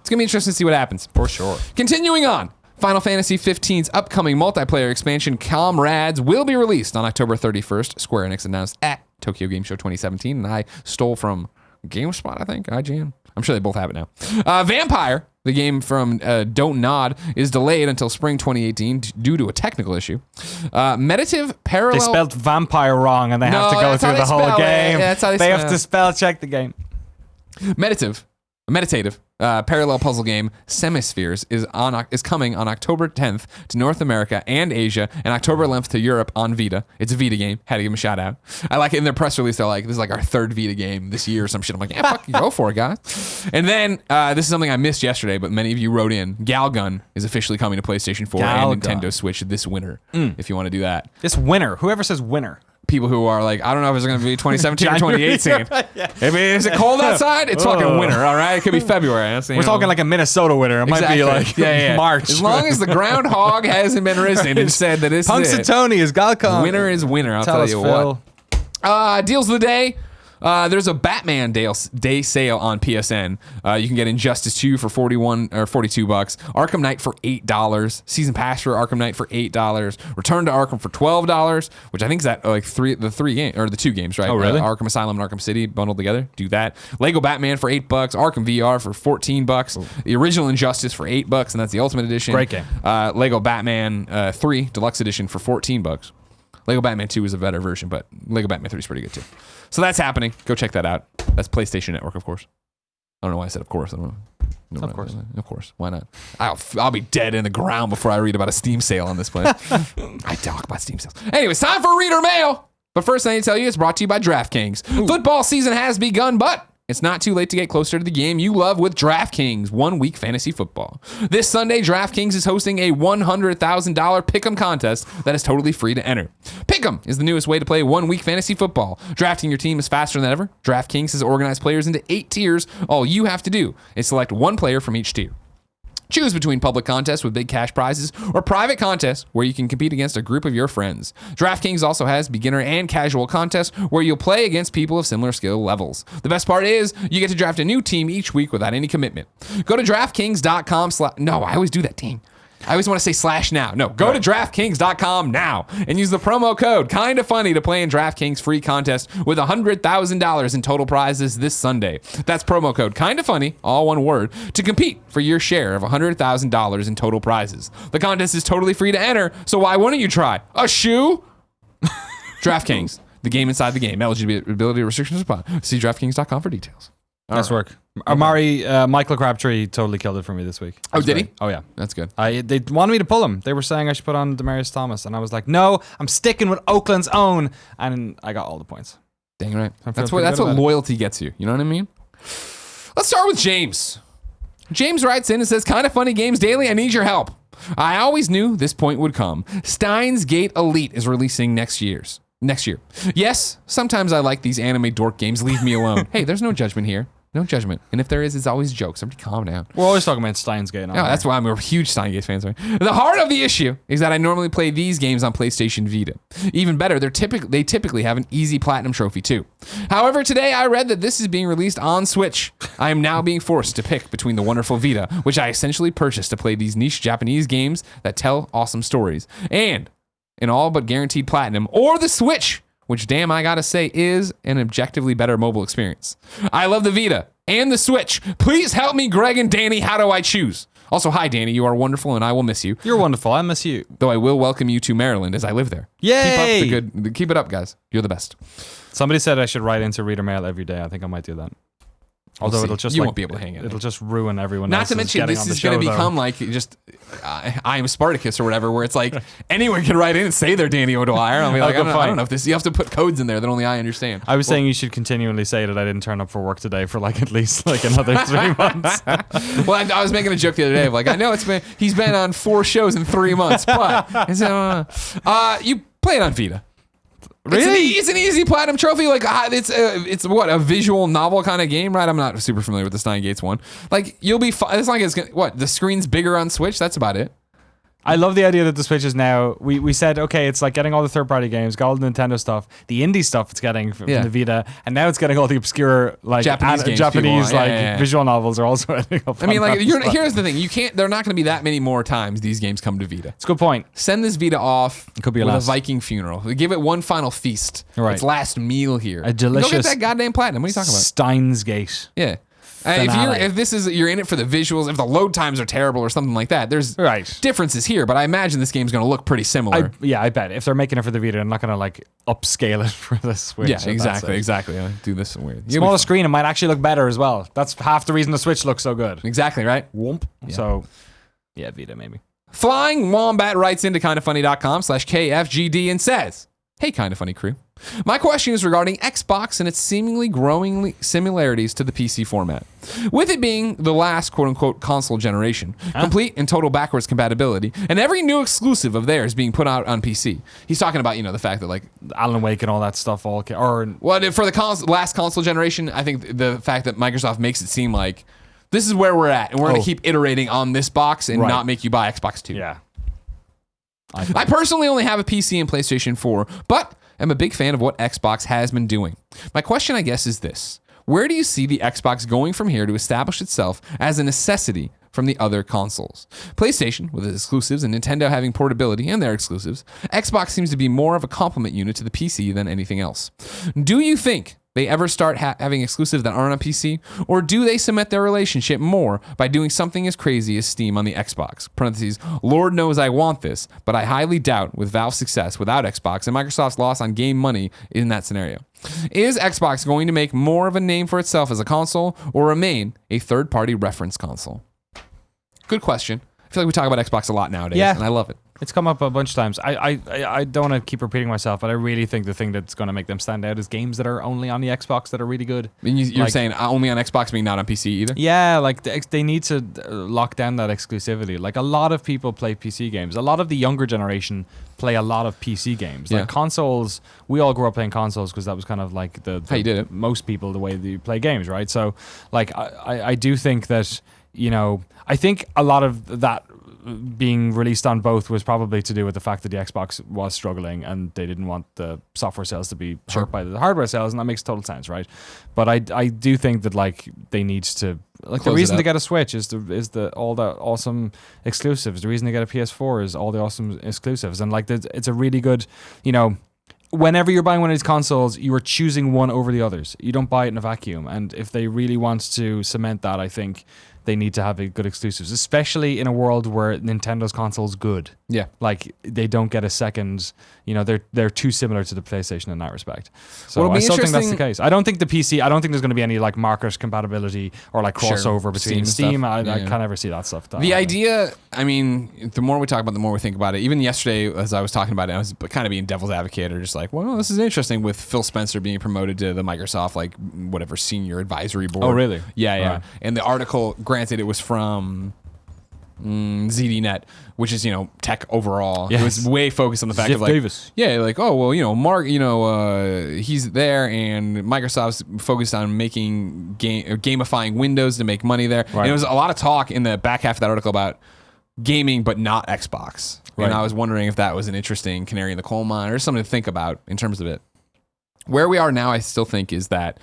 It's gonna be interesting to see what happens. For sure. Continuing on, Final Fantasy XV's upcoming multiplayer expansion, Comrades, will be released on October 31st. Square Enix announced at Tokyo Game Show 2017, and I stole from GameSpot, I think, IGN. I'm sure they both have it now. Vampire, the game from Don't Nod, is delayed until spring 2018 due to a technical issue. Meditative Parallel... They spelled vampire wrong and they have to go through the whole game. Yeah, that's how they have to spell check the game. Meditative parallel puzzle game Semispheres is coming on October 10th to North America and Asia, and October 11th to Europe on Vita. It's a Vita game. Had to give them a shout out. I like it in their press release. They're like, this is like our third Vita game this year or some shit. I'm like, yeah, fuck, go for it, guys. And then this is something I missed yesterday, but many of you wrote in. Galgun is officially coming to PlayStation 4 and Nintendo Switch this winter. If you want to do that. This winter. Whoever says winter. People who are like, I don't know if it's going to be 2017 or 2018. Is it cold outside? It's fucking winter, all right? It could be February. We're talking like a Minnesota winter. It might be like March. As long as the groundhog hasn't been risen and said that it's Punxsutawney is Galcon. Winter is winter, I'll tell you what. Deals of the day. There's a Batman day sale on PSN. You can get Injustice 2 for $41 or $42, Arkham Knight for $8, Season Pass for Arkham Knight for $8, Return to Arkham for $12, which I think is that like the two games, right? Oh, really? Arkham Asylum and Arkham City bundled together. Do that. Lego Batman for $8, Arkham VR for $14, the original Injustice for $8, and that's the Ultimate Edition. Great game. Lego Batman 3 Deluxe Edition for $14. Lego Batman 2 is a better version, but Lego Batman 3 is pretty good too. So that's happening. Go check that out. That's PlayStation Network, of course. I don't know why I said of course. I don't know. Of course. Of course. Why not? I'll be dead in the ground before I read about a Steam sale on this place. I talk about Steam sales. Anyways, time for Reader Mail. But first, I need to tell you, it's brought to you by DraftKings. Football season has begun, but it's not too late to get closer to the game you love with DraftKings 1 Week Fantasy Football. This Sunday, DraftKings is hosting a $100,000 Pick'em contest that is totally free to enter. Pick'em is the newest way to play 1 Week Fantasy Football. Drafting your team is faster than ever. DraftKings has organized players into 8 tiers. All you have to do is select one player from each tier. Choose between public contests with big cash prizes or private contests where you can compete against a group of your friends. DraftKings also has beginner and casual contests where you'll play against people of similar skill levels. The best part is you get to draft a new team each week without any commitment. Go to DraftKings.com. No, I always do that, dang. I always want to say /now. No, go to DraftKings.com now and use the promo code Kinda Funny to play in DraftKings free contest with $100,000 in total prizes this Sunday. That's promo code Kinda Funny, all one word, to compete for your share of $100,000 in total prizes. The contest is totally free to enter, so why wouldn't you try? A shoe? DraftKings, the game inside the game. Eligibility restrictions apply. See DraftKings.com for details. Nice work. Michael Crabtree totally killed it for me this week. Oh, did he? Oh, yeah. That's good. They wanted me to pull him. They were saying I should put on Demaryius Thomas, and I was like, no, I'm sticking with Oakland's own, and I got all the points. Dang right. That's what loyalty gets you. You know what I mean? Let's start with James. James writes in and says, kind of funny games daily. I need your help. I always knew this point would come. Steins Gate Elite is releasing next year. Yes, sometimes I like these anime dork games. Leave me alone. Hey, there's no judgment here. No judgment. And if there is, it's always jokes. Everybody calm down. We're always talking about Steins Gate. No, that's why I'm a huge Steins Gate fan. Sorry. The heart of the issue is that I normally play these games on PlayStation Vita. Even better, they typically have an easy platinum trophy too. However, today I read that this is being released on Switch. I am now being forced to pick between the wonderful Vita, which I essentially purchased to play these niche Japanese games that tell awesome stories, and an all but guaranteed platinum, or the Switch, which, damn, I gotta say, is an objectively better mobile experience. I love the Vita and the Switch. Please help me, Greg and Danny. How do I choose? Also, hi, Danny. You are wonderful, and I will miss you. You're wonderful. I miss you. Though I will welcome you to Maryland as I live there. Yay! Keep it up, guys. You're the best. Somebody said I should write into reader mail every day. I think I might do that. Although it'll just you won't be able to hang it. It'll just ruin everyone. Not to mention this is going to become like just I am Spartacus or whatever, where it's like anyone can write in and say they're Danny O'Dwyer. I'll be like, I don't know if this. You have to put codes in there that only I understand. I was saying you should continually say that I didn't turn up for work today for like at least like another 3 months. Well, I was making a joke the other day of like, I know he's been on 4 shows in 3 months, but you play it on Vita. Really? It's an easy platinum trophy. Like it's what, a visual novel kind of game, right? I'm not super familiar with the Steins Gates one. Like you'll be fine. It's like the screen's bigger on Switch. That's about it. I love the idea that the Switch is now, we said, okay, it's like getting all the third-party games, got all the Nintendo stuff, the indie stuff it's getting from the Vita, and now it's getting all the obscure like Japanese visual novels are also ending up. I mean, like here's the thing: there are not going to be that many more times these games come to Vita. It's a good point. Send this Vita off. It could be with a Viking funeral. Give it one final feast. Right. Its last meal here. A delicious. Go get that goddamn platinum. What are you talking about? Steins Gate. Yeah. If you're in it for the visuals, if the load times are terrible or something like that, there's differences here. But I imagine this game's going to look pretty similar. I bet if they're making it for the Vita, they're not going to like upscale it for the Switch. Yeah, exactly. Do this weird. Smaller screen, it might actually look better as well. That's half the reason the Switch looks so good. Exactly right. Whoomp. Yeah. So, yeah, Vita maybe. Flying Wombat writes into kindafunny.com/KFGD and says, "Hey, Kinda Funny crew. My question is regarding Xbox and its seemingly growing similarities to the PC format. With it being the last quote-unquote console generation, complete and total backwards compatibility, and every new exclusive of theirs being put out on PC." He's talking about, the fact that like Alan Wake and all that stuff for the last console generation, I think the fact that Microsoft makes it seem like this is where we're at, and we're going to keep iterating on this box and not make you buy Xbox 2. Yeah. I personally only have a PC and PlayStation 4, but I'm a big fan of what Xbox has been doing. My question, I guess, is this. Where do you see the Xbox going from here to establish itself as a necessity from the other consoles? PlayStation, with its exclusives, and Nintendo having portability and their exclusives, Xbox seems to be more of a complement unit to the PC than anything else. Do you think they ever start having exclusives that aren't on PC? Or do they cement their relationship more by doing something as crazy as Steam on the Xbox? Parentheses, Lord knows I want this, but I highly doubt with Valve's success without Xbox and Microsoft's loss on game money in that scenario. Is Xbox going to make more of a name for itself as a console or remain a third-party reference console? Good question. I feel like we talk about Xbox a lot nowadays, and I love it. It's come up a bunch of times. I don't want to keep repeating myself, but I really think the thing that's going to make them stand out is games that are only on the Xbox that are really good. And you're saying only on Xbox, being not on PC either? Yeah, like they need to lock down that exclusivity. Like a lot of people play PC games. A lot of the younger generation play a lot of PC games. Like consoles, we all grew up playing consoles because that was kind of like how you did it. Most people, the way that you play games, right? So like I do think that, I think a lot of that being released on both was probably to do with the fact that the Xbox was struggling and they didn't want the software sales to be hurt by the hardware sales, and that makes total sense, right? But I do think that like they need to the reason to get a Switch is all the awesome exclusives. The reason to get a PS4 is all the awesome exclusives, and like it's a really good, whenever you're buying one of these consoles, you are choosing one over the others. You don't buy it in a vacuum, and if they really want to cement that, I think they need to have good exclusives, especially in a world where Nintendo's console's good. Yeah. Like, they don't get a second, they're too similar to the PlayStation in that respect. So I still think that's the case. I don't think there's going to be any like market compatibility or like crossover between Steam. I can't ever see that stuff. The idea, I mean, the more we talk about it, the more we think about it. Even yesterday, as I was talking about it, I was kind of being devil's advocate, or just like, well, this is interesting with Phil Spencer being promoted to the Microsoft, like, whatever, senior advisory board. Oh, really? Yeah. Right. And the article, granted, it was from ZDNet, which is, tech overall. Yes. It was way focused on the fact of like, Davis. Yeah, like, oh, well, Mark, he's there, and Microsoft's focused on making gamifying Windows to make money there. Right. And there was a lot of talk in the back half of that article about gaming, but not Xbox. Right. And I was wondering if that was an interesting canary in the coal mine or something to think about in terms of it. Where we are now, I still think, is that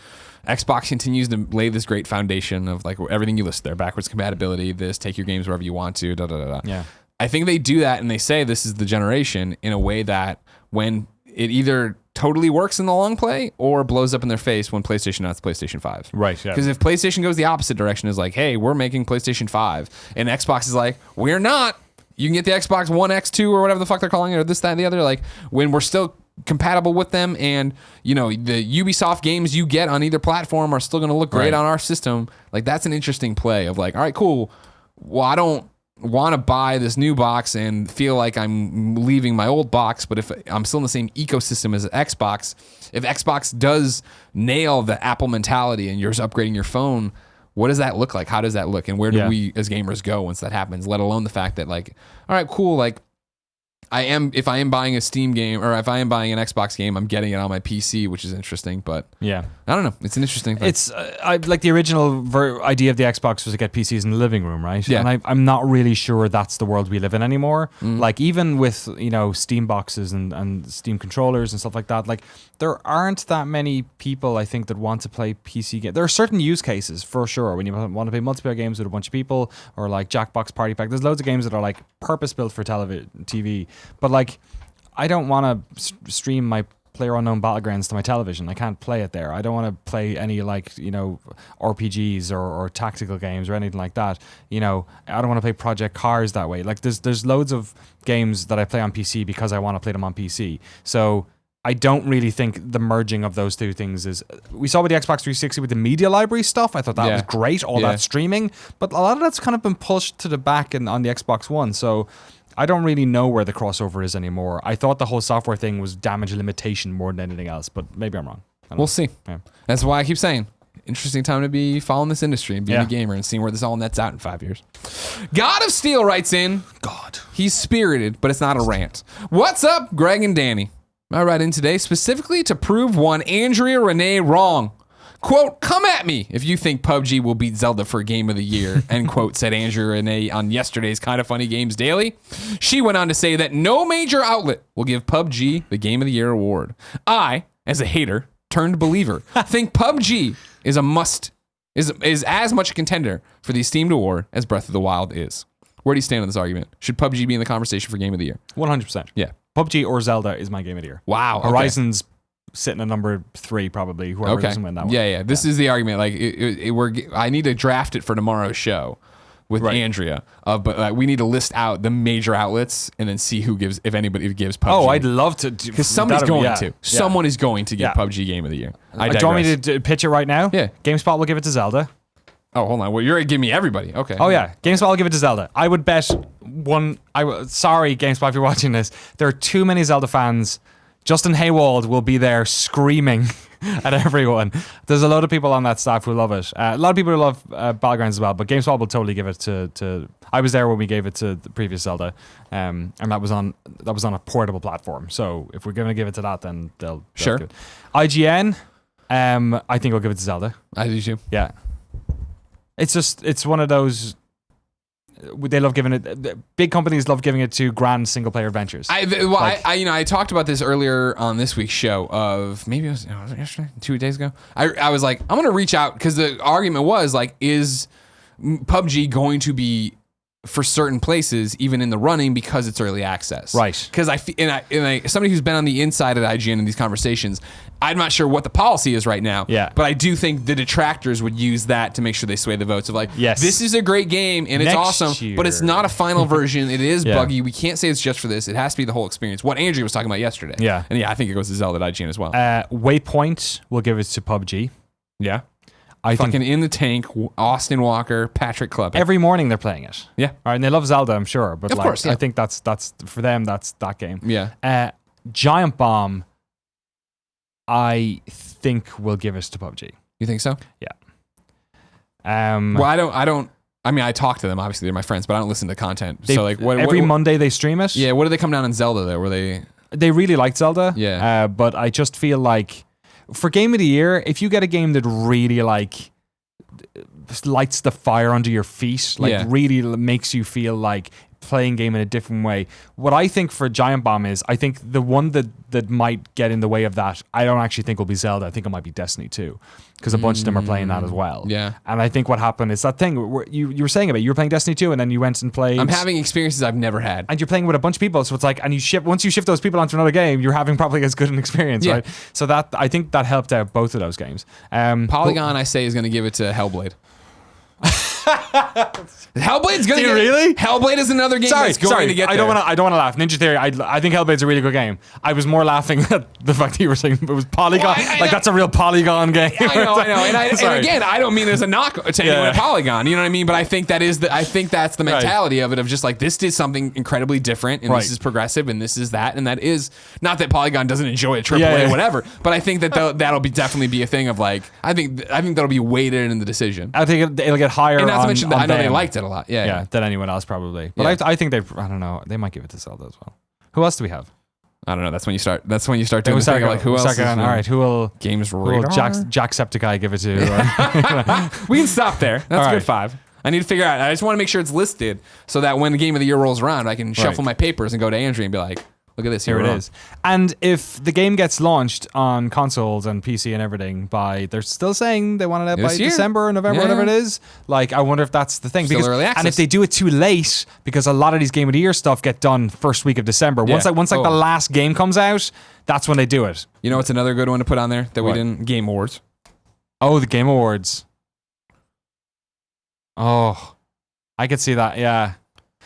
Xbox continues to lay this great foundation of like everything you list there, backwards compatibility, take your games wherever you want to, Yeah. I think they do that, and they say this is the generation in a way that when it either totally works in the long play or blows up in their face when PlayStation announced PlayStation 5. Right, yeah. Because if PlayStation goes the opposite direction, is like, hey, we're making PlayStation 5, and Xbox is like, we're not. You can get the Xbox One X2 or whatever the fuck they're calling it, or this, that, and the other. Like, when we're still compatible with them, and the Ubisoft games you get on either platform are still going to look great on our system. Like, that's an interesting play of like, all right, cool. Well, I don't want to buy this new box and feel like I'm leaving my old box, but if I'm still in the same ecosystem as Xbox, if Xbox does nail the Apple mentality and you're just upgrading your phone, what does that look like? How does that look? And where do we as gamers go once that happens? Let alone the fact that like, all right, cool, like, if I am buying a Steam game or if I am buying an Xbox game, I'm getting it on my PC, which is interesting. But yeah, I don't know. It's an interesting thing. It's like the original idea of the Xbox was to get PCs in the living room, right? Yeah. And I'm not really sure that's the world we live in anymore. Like even with Steam boxes and Steam controllers and stuff like that, like there aren't that many people I think that want to play PC games. There are certain use cases for sure when you want to play multiplayer games with a bunch of people or like Jackbox Party Pack. There's loads of games that are like purpose built for TV. But like, I don't want to stream my PlayerUnknown Battlegrounds to my television. I can't play it there. I don't want to play any like RPGs or tactical games or anything like that. I don't want to play Project Cars that way. Like there's loads of games that I play on PC because I want to play them on PC. So I don't really think the merging of those two things is. We saw with the Xbox 360 with the media library stuff. I thought that was great. All that streaming, but a lot of that's kind of been pushed to the back on the Xbox One. So I don't really know where the crossover is anymore. I thought the whole software thing was damage limitation more than anything else, but maybe I'm wrong. We'll see. Yeah. That's why I keep saying, interesting time to be following this industry and being a gamer and seeing where this all nets out in 5 years. God of Steel writes in, God, he's spirited, but it's not a rant. What's up, Greg and Danny? I write in today specifically to prove one Andrea Renee wrong. Quote, come at me if you think PUBG will beat Zelda for Game of the Year, end quote, said Andrea Renee on yesterday's Kind of Funny Games Daily. She went on to say that no major outlet will give PUBG the Game of the Year award. I, as a hater turned believer, think PUBG is is as much a contender for the esteemed award as Breath of the Wild is. Where do you stand on this argument? Should PUBG be in the conversation for Game of the Year? 100%. Yeah. PUBG or Zelda is my Game of the Year. Wow. Okay. Horizon's sitting at number 3 probably. Whoever doesn't win that one. Yeah. This is the argument. Like, I need to draft it for tomorrow's show with Andrea. But we need to list out the major outlets and then see who gives, if anybody gives PUBG. Oh, I'd love to. Because somebody's going to. Someone is going to get PUBG Game of the Year. Do you want me to pitch it right now? Yeah. GameSpot will give it to Zelda. Oh, hold on. Well, you're going to give me everybody. Okay. Oh, yeah. GameSpot will give it to Zelda. I would bet sorry, GameSpot, if you're watching this. There are too many Zelda fans. Justin Haywald will be there screaming at everyone. There's a lot of people on that staff who love it. A lot of people who love Battlegrounds as well, but GameSpot will totally give it to I was there when we gave it to the previous Zelda, and that was on a portable platform. So if we're going to give it to that, then they'll sure. Do it. IGN, I think I'll give it to Zelda. I do too. Yeah. It's one of those. They love giving it. Big companies love giving it to grand single player adventures. I talked about this earlier on this week's show. Of maybe was it yesterday, 2 days ago. I was like, I'm gonna reach out because the argument was like, is PUBG going to be for certain places, even in the running, because it's early access. Right. Because somebody who's been on the inside at IGN in these conversations, I'm not sure what the policy is right now. Yeah. But I do think the detractors would use that to make sure they sway the votes of like, yes, this is a great game and it's Next awesome, year. but it's not a final version. It is buggy. We can't say it's just for this. It has to be the whole experience. What Andrew was talking about yesterday. Yeah. And I think it goes to Zelda at IGN as well. Waypoint will give it to PUBG. Yeah. I Fucking think In the Tank, Austin Walker, Patrick Clubb. every morning they're playing it. Yeah. All right, and they love Zelda, I'm sure. But Of course, yeah. I think that's for them, that's that game. Yeah. Giant Bomb, I think will give it to PUBG. You think so? Yeah. Well, I mean, I talk to them. Obviously, they're my friends, but I don't listen to content. So, like, every Monday they stream it. Yeah. What did they come down in Zelda though? Were they? They really liked Zelda. Yeah. But I just feel like for Game of the Year, if you get a game that really like lights the fire under your feet, like really makes you feel like playing game in a different way. What I think for Giant Bomb is, I think the one that might get in the way of that, I don't actually think will be Zelda. I think it might be Destiny 2, because a bunch of them are playing that as well. Yeah. And I think what happened is that thing where you were saying about, you were playing Destiny 2 and then you went and played. I'm having experiences I've never had. And you're playing with a bunch of people, so it's like, and once you shift those people onto another game, you're having probably as good an experience, right? So that, I think that helped out both of those games. Polygon, I say, is going to give it to Hellblade. Hellblade's gonna really? Hellblade is another game that's going to get there. I don't want to laugh. Ninja Theory, I think Hellblade's a really good game. I was more laughing at the fact that you were saying it was Polygon. Well, that's a real Polygon game. I know. And again, I don't mean there's a knock to anyone at Polygon. You know what I mean? But I think that's the mentality of it, of just like, this did something incredibly different, and this is progressive, and this is that, and that is not that Polygon doesn't enjoy a AAA or whatever. But I think that that'll definitely be a thing of like, I think that'll be weighted in the decision. I think it'll get higher. And not to mention that I know they them. liked it a lot. Yeah. Than anyone else probably. But I think I don't know. They might give it to Zelda as well. Who else do we have? I don't know. That's when you start doing the thing of like, who else? All right, who will Games Radar? Jacksepticeye give it to? We can stop there. That's a good 5. I need to figure out. I just want to make sure it's listed so that when the Game of the Year rolls around, I can shuffle my papers and go to Andrew and be like, look at this. Here it is. And if the game gets launched on consoles and PC and everything they're still saying they want it out by December or November, whatever it is. Like, I wonder if that's the thing. Still early access. And if they do it too late, because a lot of these Game of the Year stuff get done first week of December. Once the last game comes out, that's when they do it. You know what's another good one to put on there that we didn't? Game Awards. Oh, the Game Awards. Oh, I could see that. Yeah.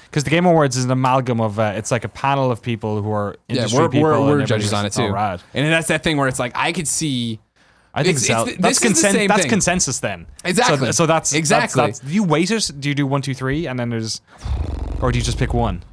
Because the Game Awards is an amalgam of, it's like a panel of people who are industry people. We're judges on it too. Oh, rad. And that's that thing where it's like, I could see. I think that's consensus then. Exactly. So that's exactly. That's, do you weight it? Do you do 1, 2, 3, and then or do you just pick one?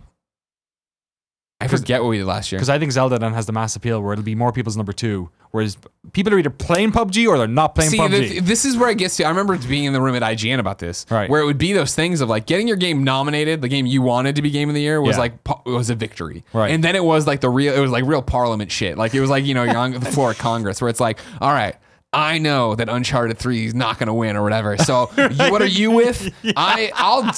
I forget what we did last year. Because I think Zelda then has the mass appeal where it'll be more people's number 2, whereas people are either playing PUBG or they're not playing PUBG. This is where it gets to. I remember being in the room at IGN about this, where it would be those things of like getting your game nominated, the game you wanted to be Game of the Year was was a victory, right? And then it was like real Parliament shit. Like it was like, you're on the floor of Congress where it's like, all right, I know that Uncharted 3 is not going to win or whatever. So what are you with? I'll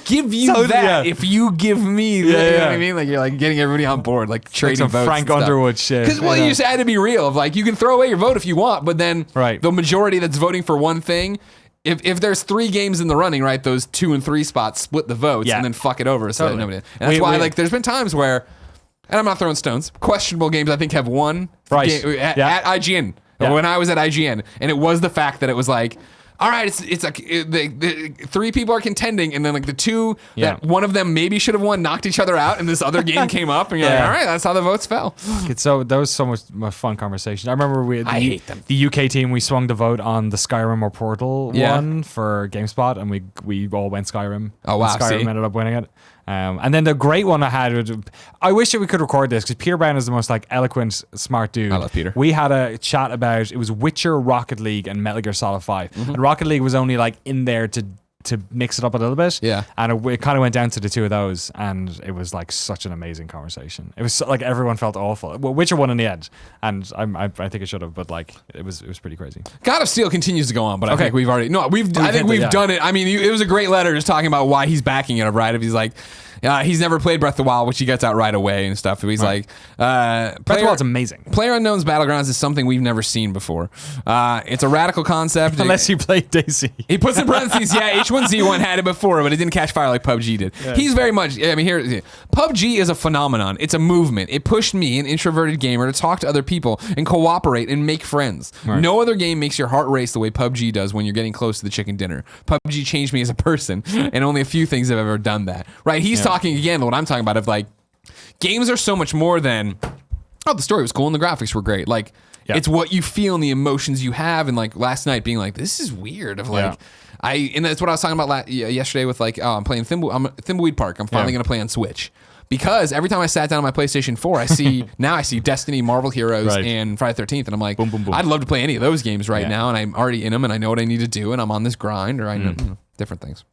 give you that if you give me. You know what I mean? Like, you're like getting everybody on board, like trading like votes. Frank Underwood shit. Because you just had to be real. Of like, you can throw away your vote if you want, but then the majority that's voting for one thing. If there's 3 games in the running, right, those 2 and 3 spots split the votes and then fuck it over. So nobody. And that's why like there's been times where, and I'm not throwing stones, questionable games I think have won at IGN. Yeah. When I was at IGN, and it was the fact that it was like, all right, it's like the 3 people are contending, and then like the 2 that one of them maybe should have won knocked each other out, and this other game came up, and you're like, all right, that's how the votes fell. That was so much fun conversation. I remember I hate them. The UK team, we swung the vote on the Skyrim or Portal one for GameSpot, and we all went Skyrim. Oh wow, Skyrim ended up winning it. And then the great one I had, I wish that we could record this because Peter Brown is the most like eloquent, smart dude. I love Peter. We had a chat about, it was Witcher, Rocket League, and Metal Gear Solid 5. Mm-hmm. And Rocket League was only like in there to mix it up a little bit. Yeah. And it kind of went down to the 2 of those, and it was like such an amazing conversation. It was so, like everyone felt awful. Well, Witcher won in the end, and I think it should have, but like it was pretty crazy. God of Steel continues to go on, but I think we've already we've done it. I mean, it was a great letter just talking about why he's backing it up, right? If he's like, he's never played Breath of the Wild, which he gets out right away and stuff. He's like, Breath of the Wild's amazing. PlayerUnknown's Battlegrounds is something we've never seen before. It's a radical concept. Unless you play Daisy. He puts in parentheses, H1Z1 had it before, but it didn't catch fire like PUBG did. Yeah. He's very much, I mean, here, PUBG is a phenomenon. It's a movement. It pushed me, an introverted gamer, to talk to other people and cooperate and make friends. Right. No other game makes your heart race the way PUBG does when you're getting close to the chicken dinner. PUBG changed me as a person, and only a few things have ever done that. Right? He's talking again, what I'm talking about, of like, games are so much more than, oh, the story was cool and the graphics were great. Like, it's what you feel and the emotions you have. And like last night being like, this is weird. Of like, and that's what I was talking about yesterday with like, oh, I'm playing Thimbleweed Park. I'm finally going to play on Switch. Because every time I sat down on my PlayStation 4, I see Destiny, Marvel Heroes, and Friday the 13th. And I'm like, boom, boom, boom. I'd love to play any of those games right now. And I'm already in them and I know what I need to do. And I'm on this grind or I know different things.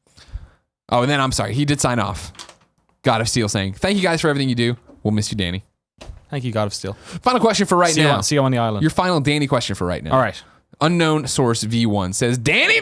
Oh, and then I'm sorry. He did sign off. God of Steel saying, thank you guys for everything you do. We'll miss you, Danny. Thank you, God of Steel. Final question for right now. See you on the island. Your final Danny question for right now. All right. Unknown source V1 says, Danny.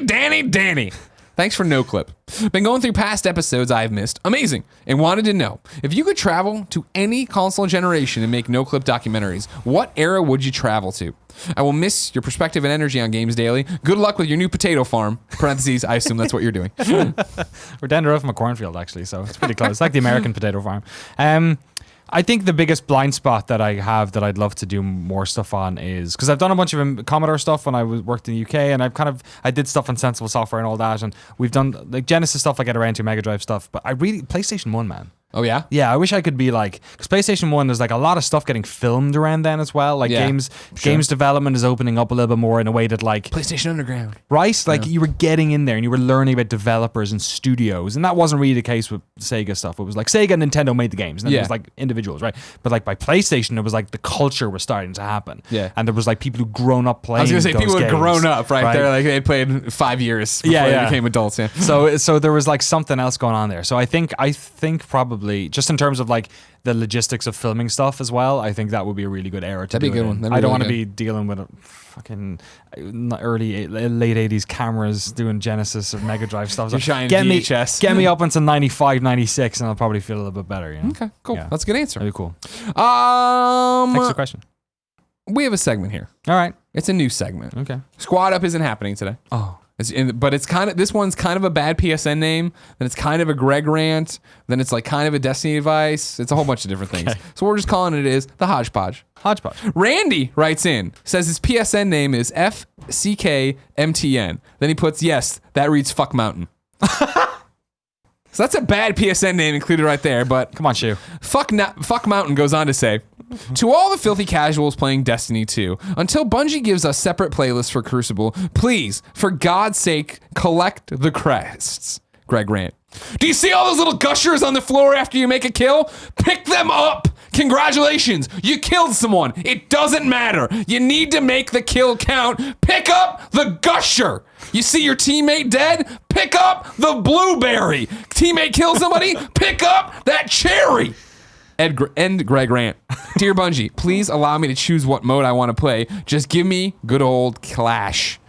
Thanks for no clip. Been going through past episodes I've missed. Amazing. And wanted to know, if you could travel to any console generation and make no clip documentaries, what era would you travel to? I will miss your perspective and energy on Games Daily. Good luck with your new potato farm. Parentheses, I assume that's what you're doing. We're down the road from a cornfield, actually, so it's pretty close. It's like the American potato farm. I think the biggest blind spot that I have that I'd love to do more stuff on is, because I've done a bunch of Commodore stuff when I worked in the UK, and I did stuff on Sensible Software and all that, and we've done like Genesis stuff I get around to, Mega Drive stuff, but PlayStation 1, man. Oh, yeah? Yeah, I wish I could be like, because PlayStation 1, there's like a lot of stuff getting filmed around then as well. Like games development is opening up a little bit more in a way that like... PlayStation Underground. Right? Like you were getting in there and you were learning about developers and studios. And that wasn't really the case with Sega stuff. It was like Sega and Nintendo made the games. And then it was like individuals, right? But like by PlayStation, it was like the culture was starting to happen. Yeah. And there was like people who'd grown up playing. I was going to say, people had grown up, right? They're like, they played 5 years before they became adults. Yeah. So there was like something else going on there. So I think probably just in terms of like the logistics of filming stuff as well, I think that would be a really good era to do. That'd be a good one. I don't want to be dealing with fucking late 80s cameras doing Genesis or Mega Drive stuff. You're shining VHS. Get me up into 95, 96 and I'll probably feel a little bit better. You know? Okay, cool. Yeah. That's a good answer. That'd be cool. Next question. We have a segment here. All right. It's a new segment. Okay. Squad Up isn't happening today. Oh. But it's kind of, this one's kind of a bad PSN name, then it's kind of a Greg rant, then it's like kind of a Destiny advice. It's a whole bunch of different things. So we're just calling it is the Hodgepodge. Randy writes in, says his PSN name is FCKMTN. Then he puts, yes, that reads Fuck Mountain. So that's a bad PSN name included right there, but come on, Shu. Fuck Mountain goes on to say, to all the filthy casuals playing Destiny 2, until Bungie gives us separate playlists for Crucible, please, for God's sake, collect the crests. Greg Rant. Do you see all those little gushers on the floor after you make a kill? Pick them up! Congratulations, you killed someone. It doesn't matter. You need to make the kill count. Pick up the gusher. You see your teammate dead? Pick up the blueberry. Teammate kills somebody? Pick up that cherry. End Greg Rant. Dear Bungie, please allow me to choose what mode I want to play. Just give me good old Clash.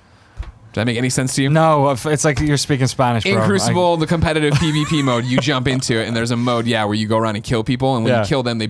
Does that make any sense to you? No, it's like you're speaking Spanish, bro. In Crucible, the competitive PvP mode, you jump into it, and there's a mode, where you go around and kill people, and when you kill them, they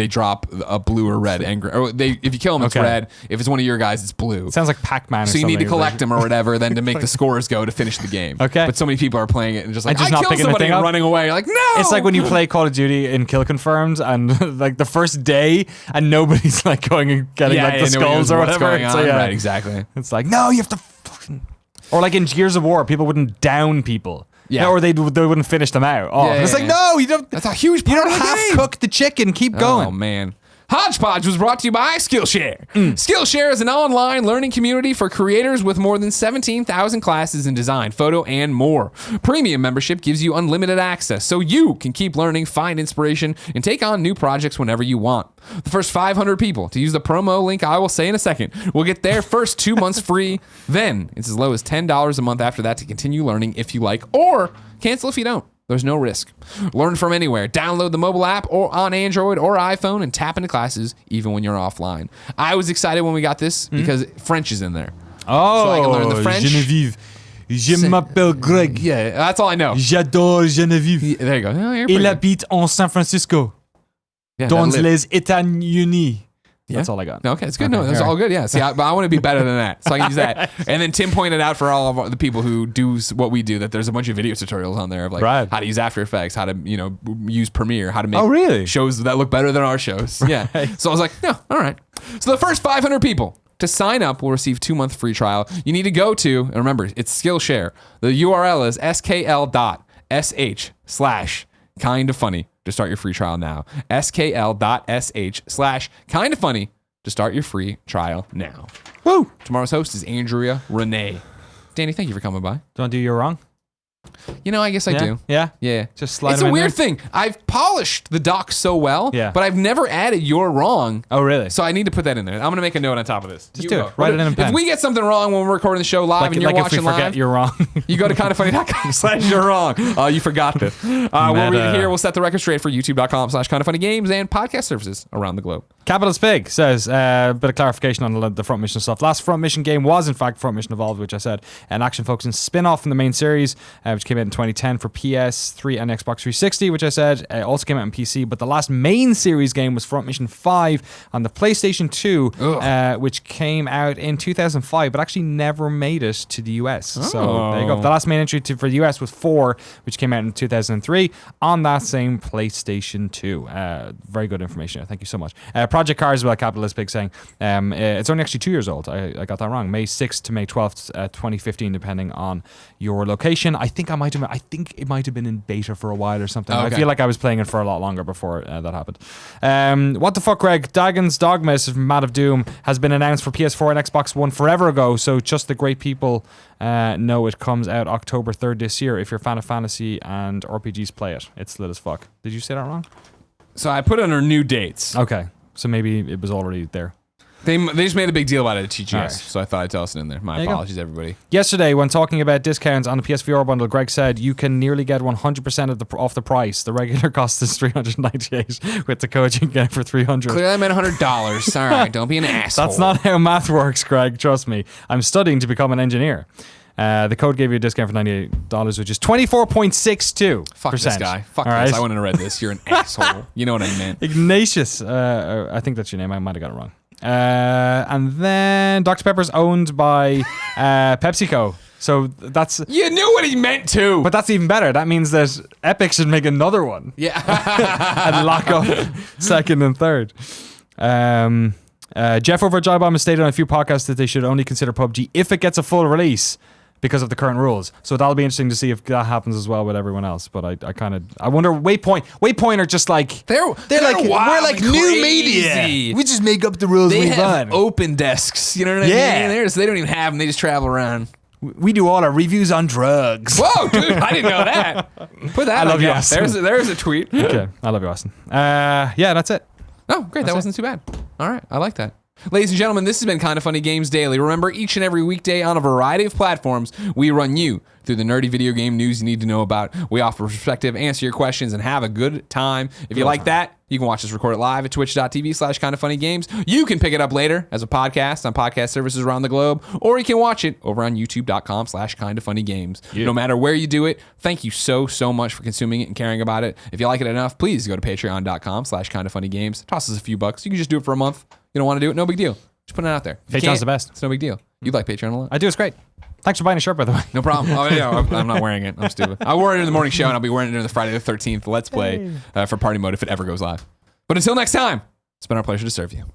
drop a blue or red. If you kill them, it's red. If it's one of your guys, it's blue. It sounds like Pac-Man. So you need to collect them or whatever, then to make the scores go to finish the game. Okay. But so many people are playing it and just like, I killed somebody and running away. You're like, no! It's like when you play Call of Duty in Kill Confirmed, and like the first day, and nobody's like going and getting like the skulls or whatever. Right, exactly. It's like, no, you have to fucking... Or like in Gears of War, people wouldn't down people. Yeah. Or they wouldn't finish them out. Oh, it's like, no, you don't. That's a huge part of the game. You don't half cook the chicken. Keep going. Oh, man. Hodgepodge was brought to you by Skillshare. Skillshare is an online learning community for creators with more than 17,000 classes in design, photo, and more. Premium membership gives you unlimited access so you can keep learning, find inspiration, and take on new projects whenever you want. The first 500 people to use the promo link I will say in a second will get their first 2 months free. Then it's as low as $10 a month after that to continue learning if you like, or cancel if you don't. There's no risk. Learn from anywhere. Download the mobile app or on Android or iPhone and tap into classes even when you're offline. I was excited when we got this because French is in there. Oh, so I can learn the French. Geneviève. Je m'appelle Greg. Yeah, that's all I know. J'adore Geneviève. There you go. Oh, Il habite en San Francisco. Yeah, dans les États-Unis. That's all I got. Okay, it's good. No, that's all good. Yeah. See, I want to be better than that, so I can use that. And then Tim pointed out for all of the people who do what we do that there's a bunch of video tutorials on there of like how to use After Effects, how to use Premiere, how to make shows that look better than our shows. Yeah. So I was like, no, all right. So the first 500 people to sign up will receive 2-month free trial. You need to go to, and remember, it's Skillshare. The URL is skl.sh/kindoffunny to start your free trial now. skl.sh/kindoffunny to start your free trial now. Woo! Tomorrow's host is Andrea Renee. Danny, thank you for coming by. Do you want to do You're Wrong? I guess I do. Yeah? Yeah. Just slide It's them a in weird there? thing. I've polished the doc so well, but I've never added You're Wrong. Oh, really? So I need to put that in there. I'm going to make a note on top of this. Just do it. Write it in a pen. If we get something wrong when we're recording the show live and you're watching if we forget live, You're Wrong. you go to kindoffunny.com/you're wrong. You forgot this. We'll read it here. We'll set the record straight for youtube.com/kindoffunnygames and podcast services around the globe. Capitalist Pig says, a bit of clarification on the front mission stuff. Last front mission game was, in fact, Front Mission Evolved, which I said, an action-focusing spin-off from the main series, which came out in 2010 for PS3 and Xbox 360, which I said also came out on PC. But the last main series game was Front Mission 5 on the PlayStation 2, which came out in 2005, but actually never made it to the US. So there you go. The last main entry for the US was 4, which came out in 2003 on that same PlayStation 2. Very good information. Thank you so much. Project Cars as well, Capitalist Pig saying it's only actually 2 years old. I got that wrong. May 6th to May 12th, 2015, depending on your location. I think it might have been in beta for a while or something. Okay. I feel like I was playing it for a lot longer before that happened. What the fuck, Greg? Dagon's Dogma from Mad of Doom has been announced for PS4 and Xbox One forever ago. So just the great people know it comes out October 3rd this year. If you're a fan of fantasy and RPGs, play it. It's lit as fuck. Did you say that wrong? So I put under new dates. Okay. So maybe it was already there. They just made a big deal about it at TGS, so I thought I'd tell us it in there. My apologies, everybody. Yesterday, when talking about discounts on the PSVR bundle, Greg said you can nearly get 100% off the price. The regular cost is $398 with the code you can get for $300. Clearly, I meant $100. All right, don't be an asshole. That's not how math works, Greg. Trust me. I'm studying to become an engineer. The code gave you a discount for $98, which is 24.62%. Fuck this guy. Fuck this. Right? I wouldn't have read this. You're an asshole. You know what I meant. Ignatius. I think that's your name. I might have got it wrong. And then Dr. Pepper's owned by PepsiCo. So that's... You knew what he meant to. But that's even better. That means that Epic should make another one. Yeah. And lock up second and third. Jeff over at Jybomb has stated on a few podcasts that they should only consider PUBG if it gets a full release because of the current rules. So that'll be interesting to see if that happens as well with everyone else. But I wonder, Waypoint are just like they're like we're like new media. We just make up the rules. They have open desks. You know what I mean? They don't even have them. They just travel around. We do all our reviews on drugs. Whoa, dude! I didn't know that. Put that. I love you, Austin. There's a tweet. Okay, I love you, Austin. Yeah, that's it. Oh, great. That wasn't too bad. All right. I like that. Ladies and gentlemen, this has been Kinda Funny Games Daily. Remember, each and every weekday on a variety of platforms, we run you through the nerdy video game news you need to know about. We offer perspective, answer your questions, and have a good time. If you like that, you can watch us record it live at twitch.tv/kindoffunnygames. You can pick it up later as a podcast on podcast services around the globe, or you can watch it over on youtube.com/kindoffunnygames. Yeah. No matter where you do it, thank you so much for consuming it and caring about it. If you like it enough, please go to patreon.com/kindoffunnygames. Toss us a few bucks. You can just do it for a month. You don't want to do it? No big deal. Just put it out there. Patreon's the best. It's no big deal. You like Patreon a lot? I do. It's great. Thanks for buying a shirt, by the way. No problem. Oh, yeah, I'm not wearing it. I'm stupid. I wore it in the morning show, and I'll be wearing it in the Friday the 13th Let's Play for Party Mode if it ever goes live. But until next time, it's been our pleasure to serve you.